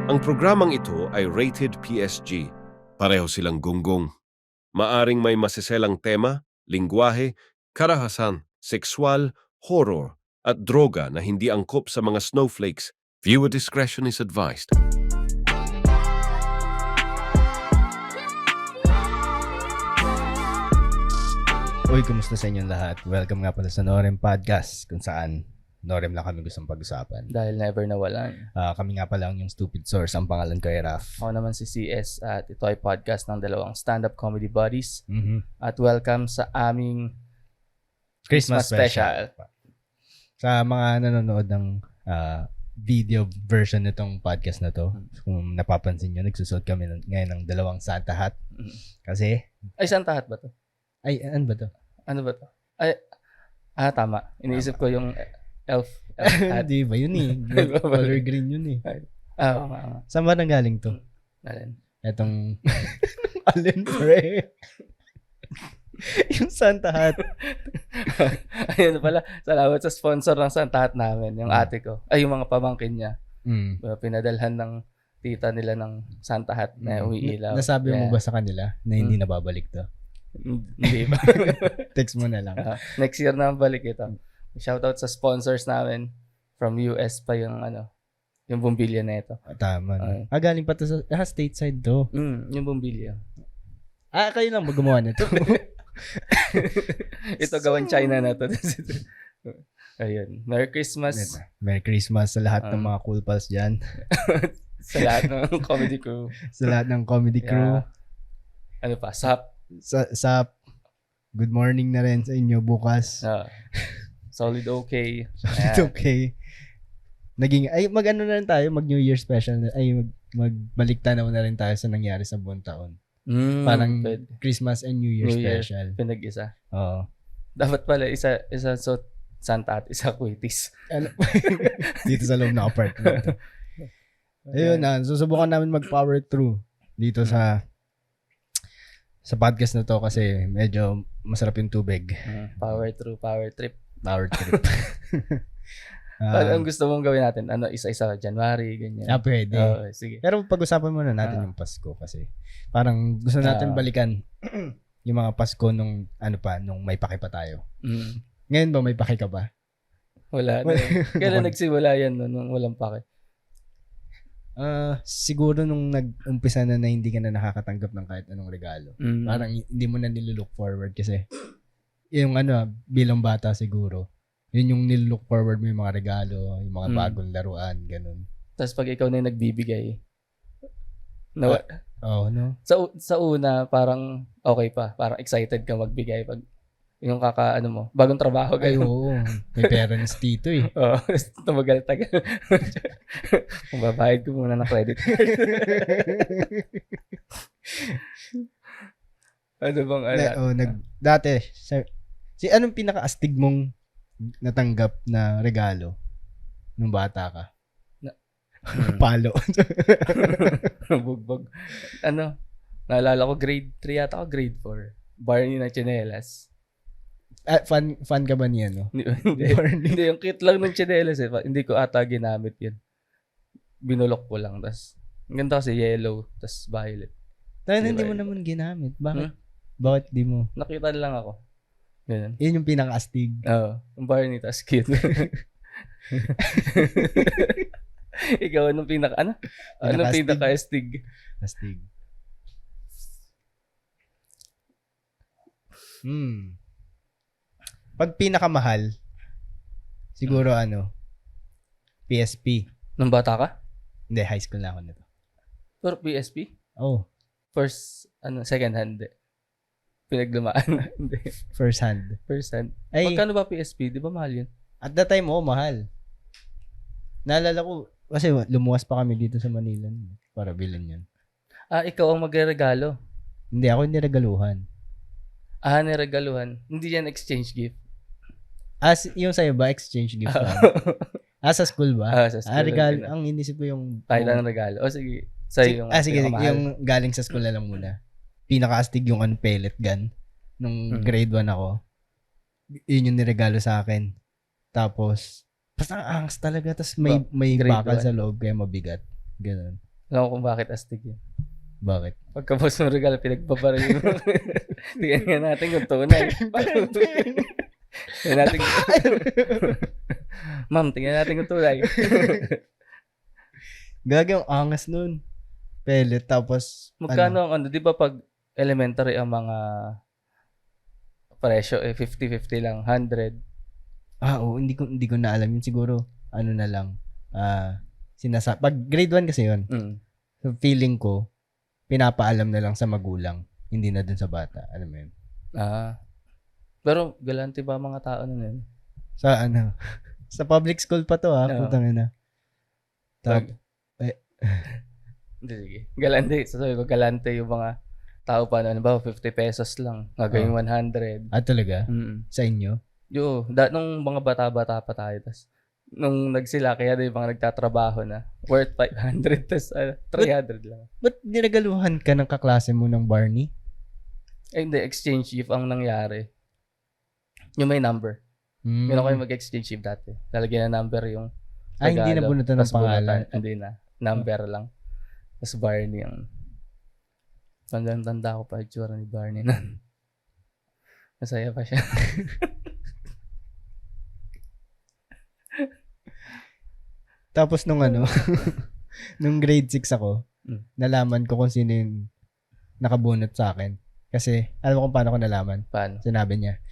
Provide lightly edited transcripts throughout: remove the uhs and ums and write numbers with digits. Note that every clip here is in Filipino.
Ang programang ito ay rated PSG. Pareho silang gunggong. Maaring may masiselang tema, lingwahe, karahasan, sexual, horror, at droga na hindi angkop sa mga snowflakes. Viewer discretion is advised. Uy, kumusta sa inyong lahat? Welcome nga pala sa Norem Podcast, kung saan Norem lang kami gustong pag-usapan. Dahil never nawalan. Kami nga pala yung Stupid Source. Ang pangalan ko ay Raf. Ako naman si CS at ito ay podcast ng dalawang stand-up comedy buddies. Mhm. At welcome sa aming Christmas special. Sa mga nanonood ng video version nitong podcast na to, kung napapansin nyo, nagsusot kami ngayon ng dalawang Santa hat. Kasi, Ay, Santa Hat ba to? ay, ano ba to? Ano ba to? Ay, tama. Iniisip ko yung elf hat. Hindi ba yun eh? Color green yun eh. Oo nga. Saan ba nanggaling to? Alin? Etong alin pre? Yung Santa hat. Ayun pala. Salamat sa sponsor ng Santa Hat namin. Yung ate ko. Ay, yung mga pamangkin niya. Pinadalhan ng tita nila ng Santa Hat na umiilaw. Nasabi mo ba sa kanila na hindi nababalik to? Hindi ba? Text mo na lang. Next year na balik ito. Shoutout sa sponsors namin from US pa yung yung bumbilya na ito. Tama. No? Galing pa to sa stateside to. Yung bumbilya. Kayo lang gumawa nito. Ito gawan China na to. Ayun. Merry Christmas. Merry Christmas sa lahat ng mga cool pals dyan. Sa lahat ng comedy crew. Sa lahat ng comedy crew. Ano pa? Sap. Sa good morning na rin sa inyo bukas. Solid okay. Solid okay. Mag-ano na rin tayo, mag New Year special. Magbalik tanaw na rin tayo sa nangyari sa buong taon. Parang Christmas and New Year special. Pinag-isa. Oo. Dapat pala isa so Santa at isa Quitis. Dito sa loob ng apartment. Ayun susubukan namin mag-power through dito sa podcast na to kasi medyo masarap yung tubig. Power through, power trip. Power trip. Ang gusto mong gawin natin? Isa-isa, January, ganyan. Pwede. Sige. Pero pag-usapan muna natin yung Pasko kasi parang gusto natin balikan yung mga Pasko nung may paki pa tayo. Ngayon ba may paki ka ba? Wala. Kailan nagsimula yan nung walang paki? Siguro nung nag-umpisa na hindi ka na nakakatanggap ng kahit anong regalo. Parang hindi mo na nilook forward kasi yung bilang bata siguro, yun yung nilook forward mo yung mga regalo, yung mga bagong laruan, ganun. Tapos pag ikaw na yung nagbibigay, no? Sa una, parang okay pa. Parang excited ka magbigay pag yung mo, bagong trabaho. Ay, oo. May pera na si Tito eh. Oo, tumagal-tagal. Mababayad ko muna ng credit card. Ano bang dati, anong pinaka-astig mong natanggap na regalo nung bata ka? Palo. Bugbog. Naalala ko grade 3 yata ako, grade 4. Barney na tsinelas. Fan ka ba niya, no? Hindi, yung kit lang ng tsinelas eh. Hindi ko ata ginamit yun. Binulok ko lang. Tas, ang ganda kasi yellow, tas violet. Dahil hindi mo naman ginamit. Bakit? Bakit di mo? Nakita lang ako. Ganun. Yun yung pinaka-astig. Oo. Yung Barney, tas cute. Ikaw, anong anong pinaka-astig? Astig. Pag pinakamahal, siguro PSP. Nung bata ka? Hindi, high school na ako nito. Pero PSP? Oh. First, second hand. Pinaglumaan. Hindi. First hand. Magkano ba PSP? Di ba mahal yun? At that time, mahal. Naalala ko, kasi lumuwas pa kami dito sa Manila para bilhin yun. Ikaw ang magre-regalo? Hindi, ako yung niregaluhan. Niregaluhan. Hindi yan exchange gift? Yung sa'yo ba, exchange gift lang? Sa school ba? Sa school. Regalo. Ang inisip ko yung... Thailand regalo. Sige. Sa'yo yung... Sige. Yung galing sa school na lang muna. Pinaka-astig yung pellet gun. Nung grade 1 ako. Yun yung niregalo sa akin. Tapos, basta ang angas talaga. Tapos may bakal sa loob kaya mabigat. Ganun. Alam ko kung bakit astig yun. Bakit? Pagkabos ng regalo, pinagbabaril mo. Tingnan nga natin kung tunay. Tingnan natin. Ma'am, tingnan natin kung tunay. Gagang angas nun. Pellet, tapos... Magkano ang di ba pag elementary ang mga presyo, 50-50 lang, 100. Oo, hindi ko na alam yun. Siguro, na lang, pag grade 1 kasi yun. So, feeling ko, pinapaalam na lang sa magulang, hindi na dun sa bata. Alam mo yun? Pero, galante ba mga tao nun yun? Sa sa public school pa to putang ina. Sige. Galante. Sasabi ko, galante yung mga tao pa na, ba, 50 pesos lang. Gagawin 100. Talaga? Sa inyo? Nung mga bata-bata pa tayo, tas nung nagsila, kaya yung mga nagtatrabaho na, worth 500, tas 300 lang. Ba't dinagaluhan ka ng kaklase mo ng Barney? Hindi, exchange gift ang nangyari. Yung may number. Meron ko yung mag-exchange gift dati. Lalagyan na number yung regalo. Hindi na bunutan ng pangalan? Hindi na. Number lang. Tas Barney ang... Tanda ko pa itsura ni Barney na. Masaya pa siya. Tapos nung nung grade 6 ako, nalaman ko kung sino yung nakabunot sa akin. Kasi, alam mo kung paano ko nalaman? Paano? Sinabi niya.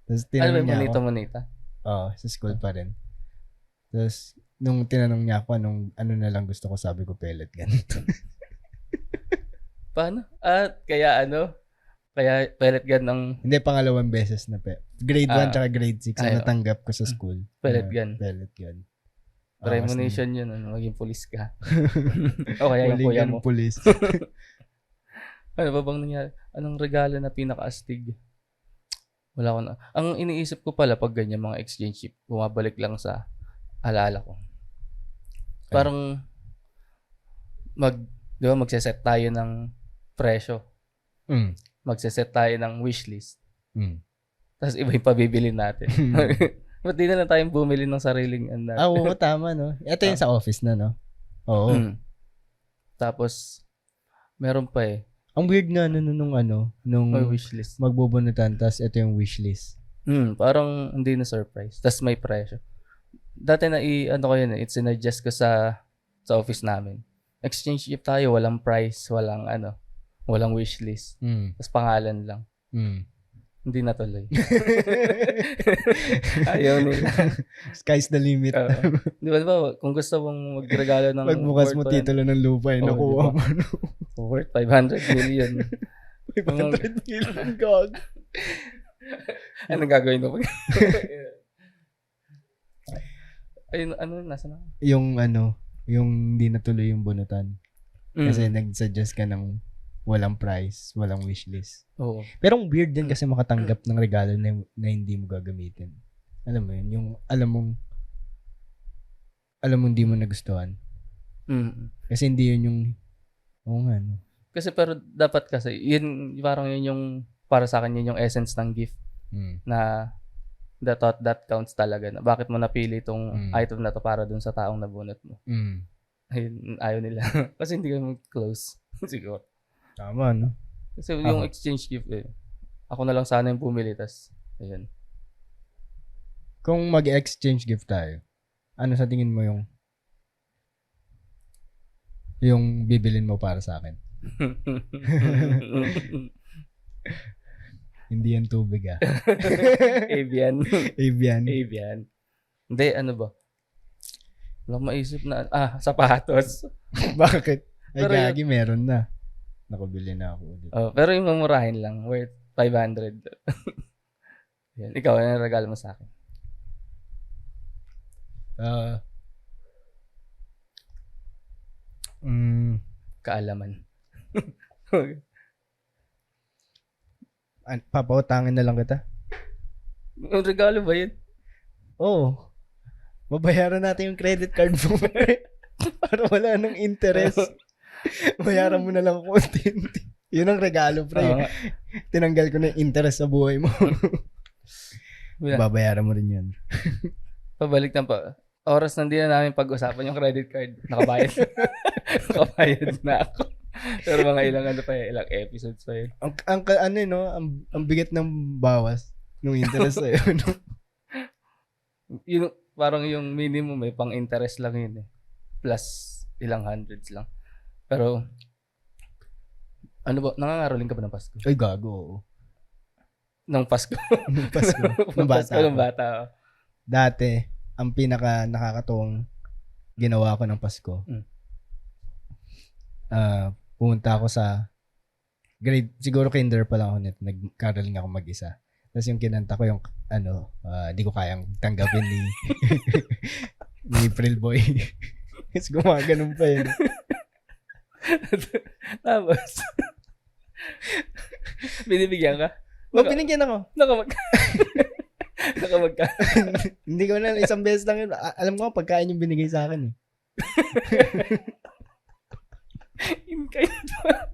Tapos tinanong niya ako. Monita? Oo, sa school pa rin. Tapos, nung tinanong niya ako, ano na lang gusto ko, sabi ko, pellet gun. Paano? Kaya Kaya pellet gun ng... Hindi, pangalawang beses na grade 1 tsaka grade 6 ang natanggap ko sa school. Pellet gun. Pellet gun. Premonition yun, maging pulis ka. O kaya yung kuya mo. Pulis. Ano ba bang nangyari? Anong regalo na pinaka-astig? Wala ko na. Ang iniisip ko pala pag ganyan mga exchange gift, bumabalik lang sa alaala ko. Parang magse-set tayo ng presyo. Magse-set tayo ng wishlist. Tapos iba yung pabibili natin. Ba't di na lang tayong bumili ng sariling natin? Oo, tama, no? Ito yung sa office na, no? Oo. Tapos, meron pa eh. Ang weird nga nung wishlist. Magbubunutan, tapos ito yung wishlist. Parang hindi na surprise. Tapos may presyo. Dati ko yun, sinadjust ko sa office namin. Exchange gift tayo, walang price, walang wishlist. Tapos pangalan lang. Hindi natuloy. Ayaw nila. Sky's the limit. Di ba, kung gusto mong magregalo ng... Pagbukas mo titulo ng lupa, nakuha mo. Worth 500 million. 500 million, God. Anong gagawin mo? Ayun, nasa na? Yung hindi natuloy yung bunutan. Kasi nag-suggest ka ng walang price, walang wishlist. Oo. Pero ang weird din kasi makatanggap ng regalo na hindi mo gagamitin. Alam mo yun, yung alam mong hindi mo nagustuhan. Kasi hindi yun yung Kasi pero dapat kasi, yun parang yun yung, para sa akin yun yung essence ng gift. Na the thought that counts talaga. Na bakit mo napili itong item na to para dun sa taong nabunot mo. Ayaw nila. Kasi hindi ka close. Siguro. Tama, no? Kasi yung exchange gift ako na lang sana yung bumili, tas ayun. Kung mag-exchange gift tayo, ano sa tingin mo yung bibilin mo para sa akin? Hindi yan tubig, Avian. Avian. Hindi, ano ba? Walang maisip na, sapatos. Bakit? Ay, pero gagi, meron na. Nakabili na ako ulit. Pero yung mamurahin lang, worth 500. Yan. Ikaw, ano regalo mo sa akin? Kaalaman. Papautangin na lang kita. Yung regalo ba yun? Oo. Babayaran natin yung credit card mo. Para wala nang interest. Bayaran mo na lang konti. Yun ang regalo, pre. Tinanggal ko na yung interest sa buhay mo. Babayaran mo rin yun. Pabalik na pa. Oras na hindi na namin pag-usapan yung credit card. Nakabayad. Kapayad na ako. Pero mga ilang ilang episodes pa yun. Ang bigat ng bawas ng interest sa'yo, no? Yung, parang yung minimum pang interest lang yun Plus ilang hundreds lang. Pero, ano ba, nangangaroling ka ba ng Pasko? Ay, gago. Ng Pasko? Ng Pasko. Ng bata. Ng bata. Dati, ang pinaka nakakatuwang ginawa ko ng Pasko, pumunta ako sa grade, siguro kinder pa lang ako nito, nag-caroling ako mag-isa. Tapos yung kinanta ko yung, di ko kayang tanggapin ni ni April Boy. Tapos gumaganon pa yun. Tapos, binibigyan ka? Binigyan ako. Nakamagka. Hindi ko na, isang beses lang yun. Alam ko, pagkain yung binigay sa akin In kind ba?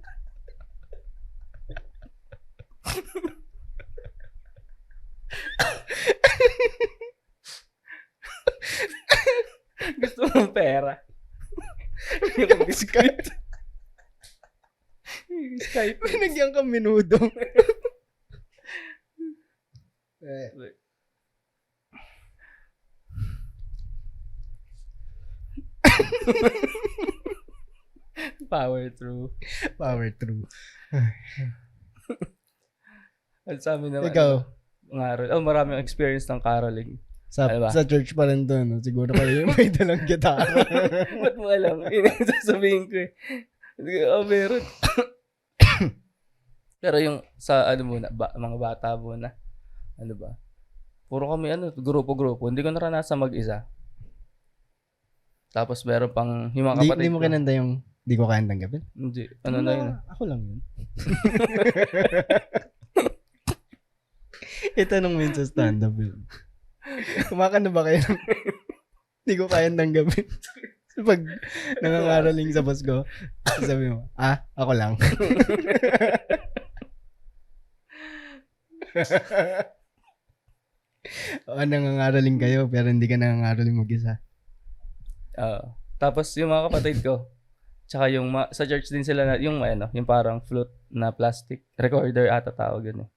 Gusto mong pera? Yung biscuit. Skype. Binigyan ka minudo. Power through. Power through. At sa amin naman, Ikaw, maraming experience ng caroling. sa church pa rin doon. Siguro kayo yung may dalang gitara. Ba't mo alam? Yun ang sasabihin ko meron. Pero yung sa mga bata muna, puro kami grupo-grupo. Hindi ko naranasan mag-isa. Tapos meron pang yung mga kapatid Hindi mo kinanda yung di ko kayang tanggapin? Hindi. Na yun? Ako lang yun. Itanong mo yun sa stand-up yun. Kumakanta ba kayo? Di ko kayang tanggapin. Pag nangangaraling sa Pasko, sabi mo, ako lang. Nangangaraling kayo pero hindi ka nangangaraling mag-isa. Tapos yung mga kapatid ko, tsaka yung sa church din sila yung parang flute na plastic recorder ata tawag yun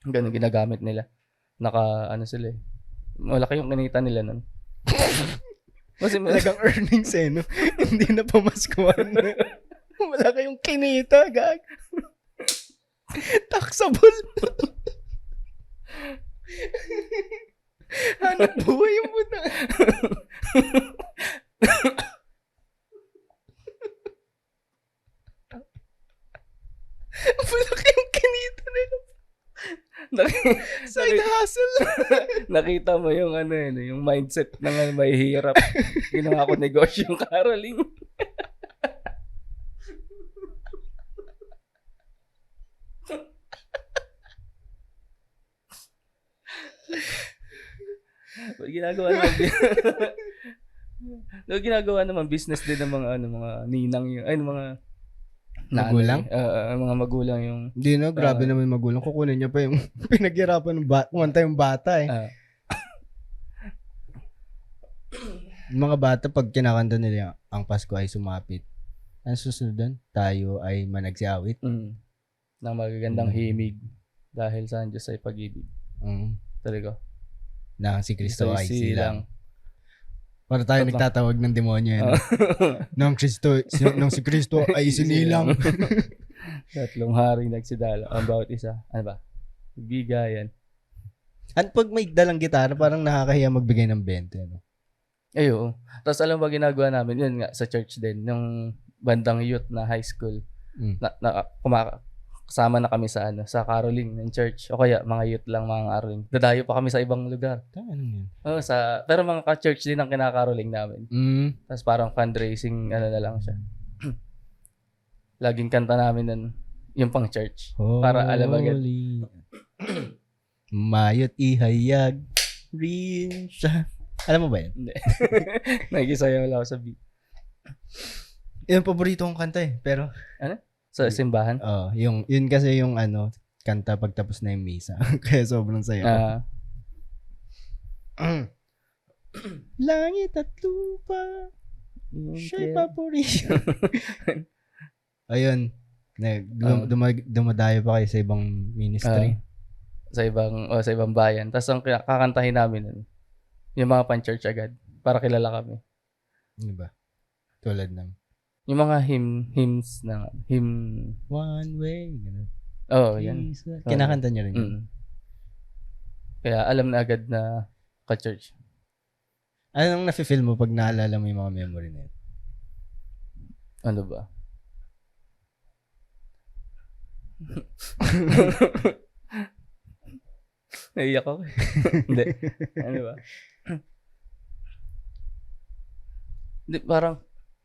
Ganun ginagamit nila. Sila malaki yung kinita nila nun. Kasi Talagang earnings no? Hindi na pamaskuhan. Wala kayong kinita, gag. Taxable. Hanap buhay mo na. Wala kayong kinita nila. Side hustle. Nakita mo yung yung mindset ng may hirap. Ginawa ko negosyo yung caroling. ginagawa naman business din ng mga mga ninang mga magulang? Mga magulang yung hindi grabe naman magulang. Kukunin niya pa yung pinaghirapan ng kumanta yung bata mga bata pag kinakanta nila ang Pasko ay sumapit. Ang susunod doon, tayo ay managsiawit. Na magagandang himig dahil sa Diyos ay pag-ibig. Talaga. Na si Kristo ay silang. Para tayo nagtatawag ng demonyo nang si Kristo ay sinilang. Tatlong haring nagsidala ang bawat isa. Ano ba? Bigayan. At pag may dalang gitara, parang nakakahiya magbigay ng 20. Oo. Tapos alam ba ginagawa namin? Yun nga, sa church din. Yung bandang youth na high school. Kasama na kami sa caroling ng church. O kaya mga youth lang mga caroling. Dadayo pa kami sa ibang lugar. Ano yun? Pero mga ka-church din ang kinakaroling namin. Tapos parang fundraising na lang siya. Laging kanta namin nun, yung pang church. Para alam agad. Mayot ihayag rin siya. Alam mo ba yun? Hindi. Nagisayaw lang ako sa beat. Yung paborito kong kanta pero sa simbahan? Yun kasi yung kanta pagtapos na yung misa. Kaya sobrang saya. Langit at lupa Shape evaporation. Ayun. Dumadayo pa kayo sa ibang ministry. Sa ibang bayan. Tapos ang kakantahin namin nun, yung mga pan-church agad para kilala kami. Ano ba? Tulad ng yung mga hymns na One Way, gano'n. Yan. Kinakanta niyo rin yun. Kaya alam na agad na ka-church. Anong nafe-feel mo pag naalala mo yung mga memory na yun? Ano ba? Naiyak ako. Hindi. Ano ba? Hindi, parang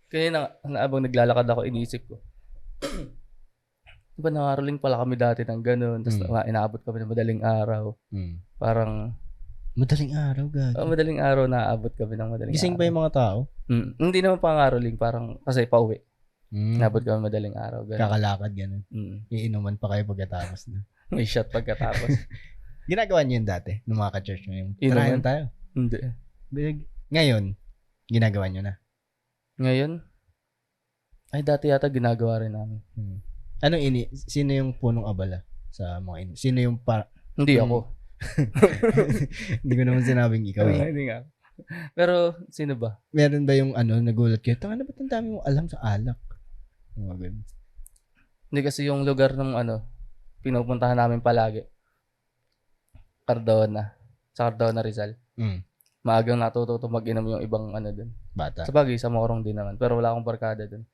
kaya habang naglalakad ako, iniisip ko. Diba nangaroling pala kami dati ng ganun, tapos inaabot kami ng madaling araw. Parang madaling araw, gagi. Madaling araw naaabot kami ng madaling Gising araw. pa yung mga tao? Hindi naman pangaroling, parang kasi pauwi. Naabot kami madaling araw. Ganun. Kakalakad, gano'n. Iinuman pa kayo pagkatapos na. May shot pagkatapos. Ginagawa niyo yun dati, nung mga ka-church nyo yung Inuman tayo? Hindi. Ngayon, ginagawa niyo na? Ngayon? Ay, dati yata ginagawa rin namin. Sino yung punong abala sa mga Sino yung Hindi ako. Hindi ko naman sinabing ikaw eh. Hindi nga. Pero, sino ba? Meron ba yung nagulat kayo? Tanga na ba't ang dami mo alam sa alak? Hindi kasi yung lugar ng pinupuntahan namin palagi. Cardona. Sa Cardona, Rizal. Maagang natututo mag-inom yung ibang dun. Bata. Sabagay, sa Morong din naman. Pero wala akong barkada dun.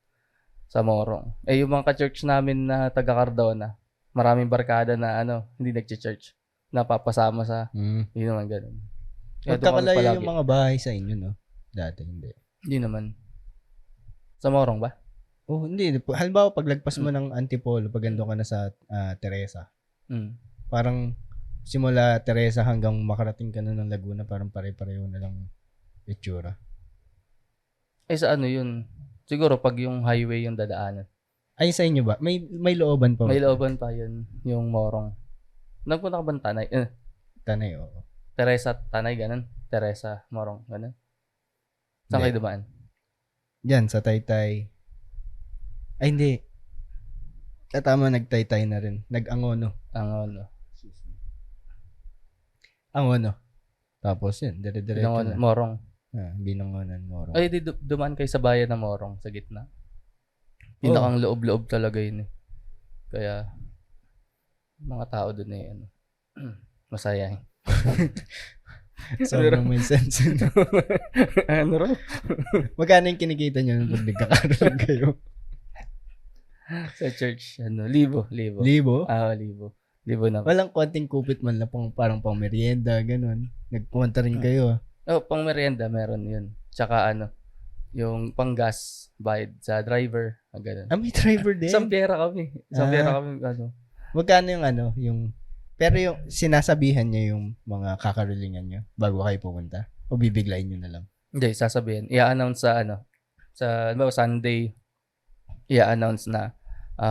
Sa Morong. Yung mga ka-church namin na taga Cardona, maraming barkada na hindi nag-church. Napapasama sa, yun naman ganun. Magkakalayo yung mga bahay sa inyo, no? Dati, hindi. Hindi naman. Sa Morong ba? Hindi. Halimbawa, paglagpas mo ng Antipolo, pag ando ka na sa Teresa, parang simula Teresa hanggang makarating ka na ng Laguna, parang pare-pareho na lang itsura. Sa yun? Siguro pag yung highway yung dadaanan. Ay, sa inyo ba? May looban pa ba? May looban pa yun, yung Morong. Nagpunta ka ba ng Tanay? Tanay, oo. Teresa, Tanay, ganun. Teresa, Morong, ganun. Saan kayo dumaan? Diyan, sa Taytay. Ay, hindi. Tama, nagtaytay na rin. Nag-Angono. Angono. Tapos yun, dire-diretso na. Morong. Binangonan, Morong. Ay, dumaan kayo sa bayan ng Morong, sa gitna. Pinakang loob-loob talaga yun eh. Kaya, mga tao dun masaya eh. Sobrang may sense. Ano rin? Magkano yung kinikita nyo nung pag nagkakaroon kayo? Sa church, libo. Libo? Libo. Libo na. Walang konting kupit man lang, parang pang merienda, ganun. Nagpumunta rin kayo. Pang merienda, meron yun. Tsaka yung pang gas, bayad sa driver, ganun. May driver din? Isang pera kami. Magkano yung pero yung sinasabihan niya yung mga kakarolingan niyo bago kayo pumunta? O bibiglayin niyo na lang? Hindi, sasabihin. I-announce sa Sunday, i-announce na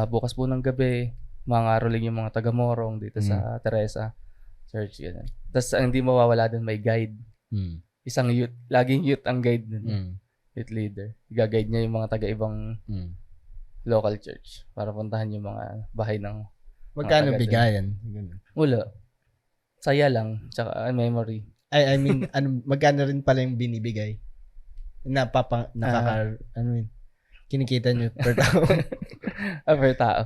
bukas po ng gabi, mga roling yung mga taga-Morong dito sa Teresa Church. Ganun. Tapos hindi mawawala dun, may guide. Isang youth. Laging youth ang guide dun. Youth leader. I-guide niya yung mga taga-ibang local church para puntahan yung mga bahay ng magkano bigayan? Wala. Saya lang. Tsaka memory. I mean, magkano rin pala yung binibigay? Kinikita nyo per tao? Per tao.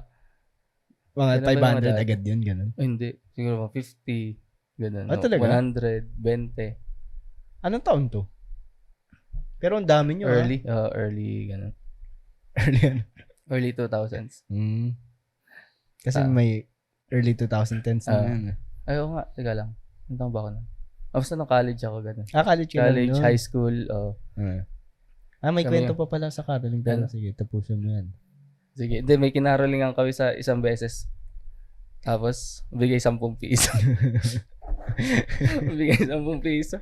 Mga 500 agad yun, ganun? Hindi. Siguro 50. Ganun. Talaga? 100, 20. Anong taon to? Pero ang dami nyo, early. Early, ganun. Early 2000s. Kasi may early 2010s na. Ayaw nga. Teka lang. Anong taon ba ako na? Basta nung college ako, ganun. College ka college, nun? high school. May kwento pa pala sa caroling. Pero sige, tapusin mo yan. Sige. Hindi, may kinarolingan kami sa isang beses. Tapos, bigay 10 piso. Bigay 10 piso.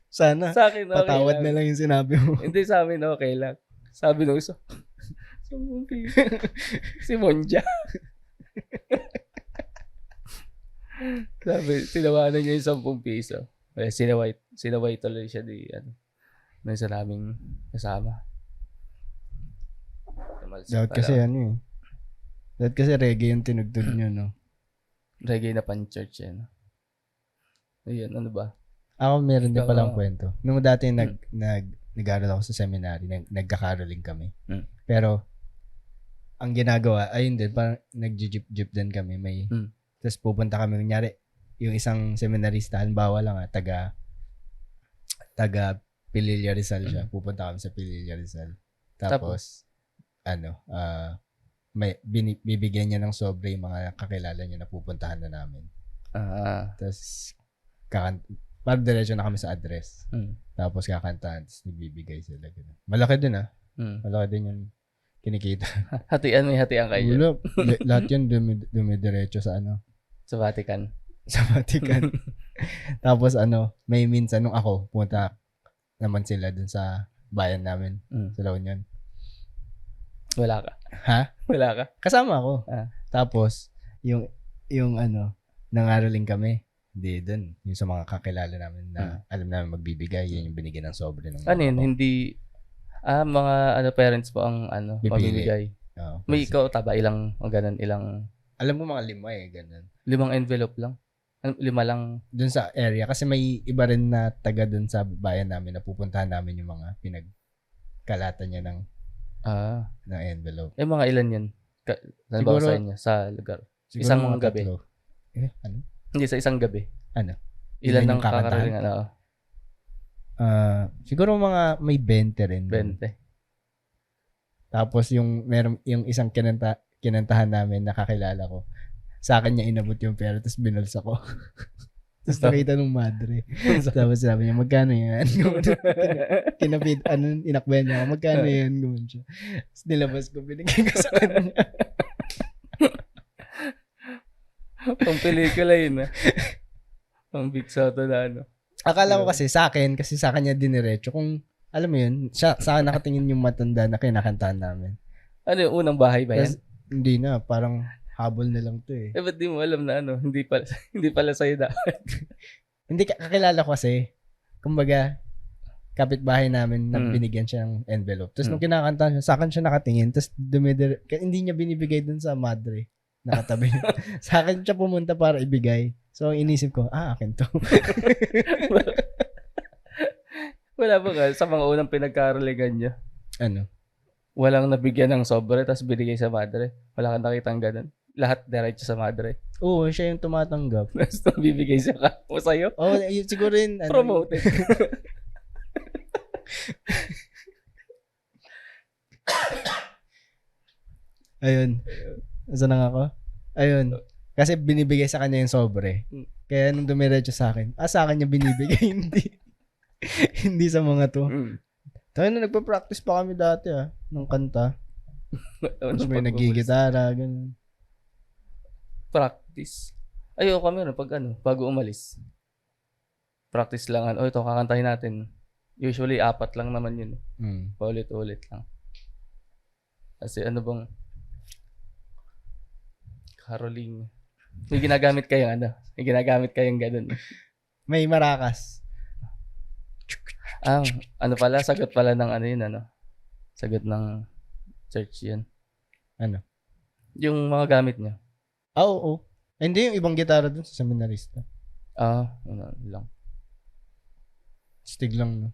Sana. Sa akin, okay patawad lang. na lang yung sinabi mo. Hindi, sa amin, okay lang. Sabi nung isa, 10 piso. Si Monja. Sabi, tinawanan niya yung 10 piso. Sinaway tuloy siya di na isa naming kasama. Dapat kasi dapat kasi reggae yung tinugtog nyo, no? Reggae na pan-church yan. Ayun, ano ba? Ako meron din palang kwento. Nung dati nag-aaral ako sa seminary, nagka-caroling kami. Pero, ang ginagawa, ayun din, parang nag-jeep din kami. Tapos pupunta kami, kunyari, yung isang seminarista, halimbawa lang taga Pililla Rizal siya. Pupunta kami sa Pililla Rizal. Tapos, bibigyan niya ng sobre yung mga kakilala niya na pupuntahan na namin. Tapos, parang diretso na kami sa address. Tapos kakantahan, tapos nagbibigay sila. Ganun. Malaki din Malaki din yung kinikita. Hatian kayo. Wala. Lahat yun dumidiretso sa Sa Vatican. Sa Vatican. Tapos may minsan nung ako, pumunta naman sila dun sa bayan namin. Sa La Union. Wala ka. Ha? Wala ka? Kasama ako. Tapos, yung nangaraling kami. Hindi dun. Yung sa mga kakilala namin na alam namin magbibigay, yun yung binigyan ng sobre. Ano yun? Hindi, mga parents po ang mabibigay. May ikaw, ilang, alam mo mga 5 ganun. 5 envelope lang? 5 lang? Dun sa area. Kasi may iba rin na taga dun sa bayan namin na pupuntahan namin yung mga pinagkalatan niya ng envelope. Mga ilan yun? Siguro, sa inyo, sa lugar? Isang gabi? Ano? Hindi, sa isang gabi. Ano? Ilan ng kakaraling? Siguro mga may 20 rin. 20. Tapos yung isang kinantahan namin na kakilala ko, sa akin niya inabot yung pera, tapos binulsa ko. Tapos nakita nung madre. Tapos sabi niya, magkano yan? Kinapit, inakbayan niya ako, magkano yan? Gawin siya. Tapos nilabas ko, binigay ko sa kanya. Pang pelikula yun Pang Big Soto na Akala ko kasi sa akin niya diniretso. Kung, alam mo yun, sa akin nakatingin yung matanda na kinakantahan namin. Ano yung unang bahay ba yan? Hindi na, parang habol na lang to ba't di mo alam na hindi pala sa'yo dapat? Hindi, kakilala ko kasi. Kumbaga, kapitbahay namin na binigyan siya ng envelope. Tapos nung kinakantahan siya, sa akin siya nakatingin. Tapos hindi niya binibigay dun sa madre. Nakatabi. Sa akin siya pumunta para ibigay. So, inisip ko, akin to. Wala ba ka sa mga unang pinagkarolingan niya? Ano? Walang nabigyan ng sobre tapos binigay sa madre? Wala kang nakitang ganun? Lahat diretso sa madre? Oo, siya yung tumatanggap. Tapos bibigay siya o sa'yo? Oo, siguro rin. Promoted. Ayun. Saan na ako? Ayun. Kasi binibigay sa kanya yung sobre. Kaya nung dumiretso sa akin, sa akin niya binibigay, hindi sa mga to. Tayo na nagpa-practice pa kami dati ng kanta. Tapos may nagigitara, ganun. Practice. Ayoko kami bago umalis. Practice lang. Ito, kakantahin natin. Usually, 4 lang naman yun. Paulit-ulit lang. Kasi caroling. May ginagamit kayong ganun. May marakas. Sagot pala ng sagot ng church yun. Ano? Yung mga gamit niya. Oo. Hindi yung ibang gitara dun sa seminarista. Lang. Stig lang, no?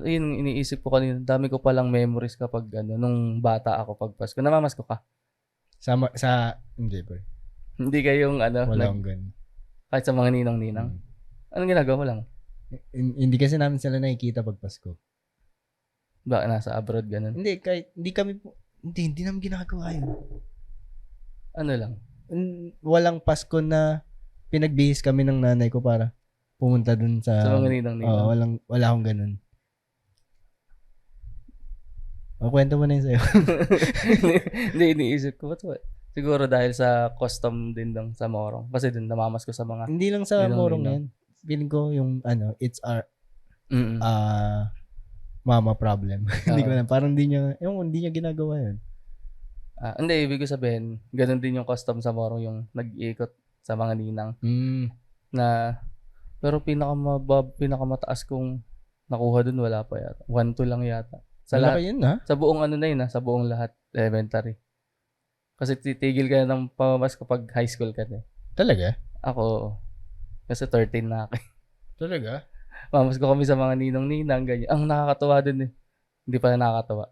Yun, iniisip ko kanina. Dami ko palang memories kapag nung bata ako pag Pasko. Namamasko ka? Hindi pa. Hindi kayong wala akong ganun. Kahit sa mga ninang-ninang? Anong ginagawa mo lang? Hindi kasi namin sila nakikita pag Pasko. Baka nasa abroad ganun? Hindi, hindi namin ginagawa yun. Ano lang? Walang Pasko na pinagbihis kami ng nanay ko para pumunta dun sa mga ninang-ninang? Wala akong ganun. Kwento mo na yun sa'yo. Hindi, iniisip ko. Siguro dahil sa custom din lang sa Morong. Kasi dun namamas ko sa mga... Hindi lang sa Morong yan. Feeling ko yung it's our mama problem. Hindi ko na. Parang hindi niya ginagawa yun. Hindi, ibig ko sabihin, ganun din yung custom sa Morong, yung nag-iikot sa mga ninang. Na, pero pinakamataas kong nakuha dun, wala pa yata. 1-2 lang yata. Sa Malaki lahat, yun, ha? sa buong ano na yun, sa buong lahat, elementary. Kasi titigil ka na ng pamamas kapag high school ka na. Talaga? Ako, kasi 13 na ako. Talaga? Mamas ko kami sa mga ninong-ninang, ganyan. Ang nakakatawa dun eh. Hindi pala nakakatawa.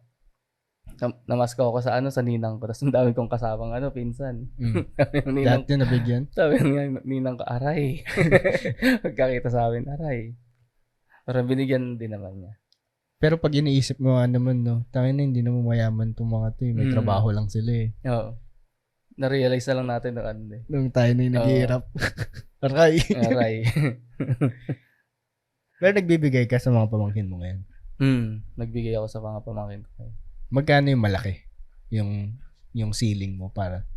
Namasko ako sa sa ninang ko. Tapos ang dami kong kasamang pinsan. Sabi ng ninang, Lahat yun nabigyan? sabi ng ninang ko, aray. Magkakita sa amin, aray. Pero binigyan din naman niya. Pero pag iniisip mo naman, no, tangin na hindi naman mayaman itong mga to. May trabaho lang sila eh. Oo. Na-realize na lang natin ng Nung tayo na yung naghihirap. Aray. Aray. Pero nagbibigay ka sa mga pamangkin mo ngayon? Nagbigay ako sa mga pamangkin ko. Magkano yung malaki? Yung ceiling mo para?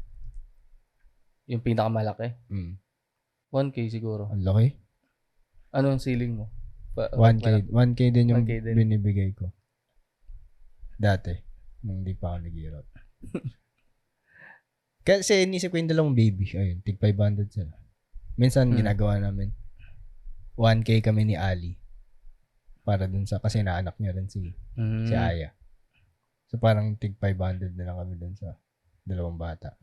Yung pinakamalaki? 1K siguro. Ang laki? Ano ang ceiling mo? 1K din yung 1K din. binibigay ko. Dati. Nung di pa ako naghihirap. Kasi inisip ko yung dalawang baby. Ayun, tig 500 sila. Minsan ginagawa namin. 1K kami ni Ali. Para dun sa, kasi naanak niya rin si Aya. So parang tig 500 na lang kami dun sa dalawang bata.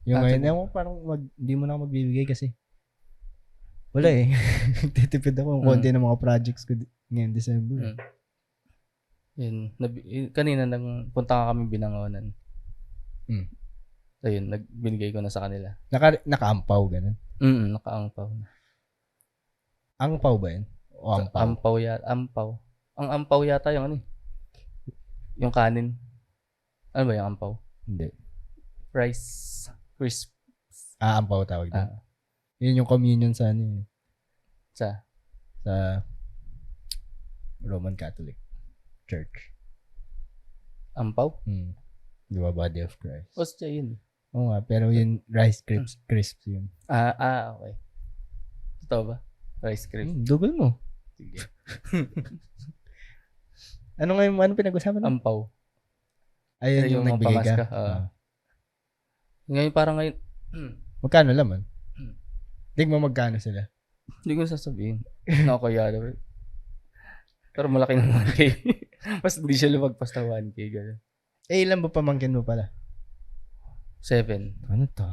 Yung ngayon, parang hindi mo na ako magbibigay kasi wala eh. Titipid ako ng konti ng mga projects ko ngayon December. Yun. Kanina punta ka kami Binangonan. So yun, binigay ko na sa kanila. Naka-ampaw, ganun? Naka-ampaw na. Angpaw ba yun? O ampaw? Ampaw. Ang ampaw yata yung yung kanin. Ano ba yung ampaw? Hindi. Rice crisp. Ampaw tawag doon. Yun yung communion sa Sa Roman Catholic Church. Ampaw? Di ba, Body of Christ? Ostya yun. Oo nga, pero yun, rice crisps yun. Okay. Totoo ba? Rice crisp. Google mo. Sige. Ano pinag-usapan na? Ampaw. Ayun yung nagbigay ka? Ngayon, parang ngayon. Magkano laman? Tignan mo magkano sila. Hindi ko sasabihin. Nakakaya naman. Pero malaki ng 1K. Mas hindi siya lumagpas na 1K. Gano'n. Ilan ba pamangkin mo pala? 7. Ano to?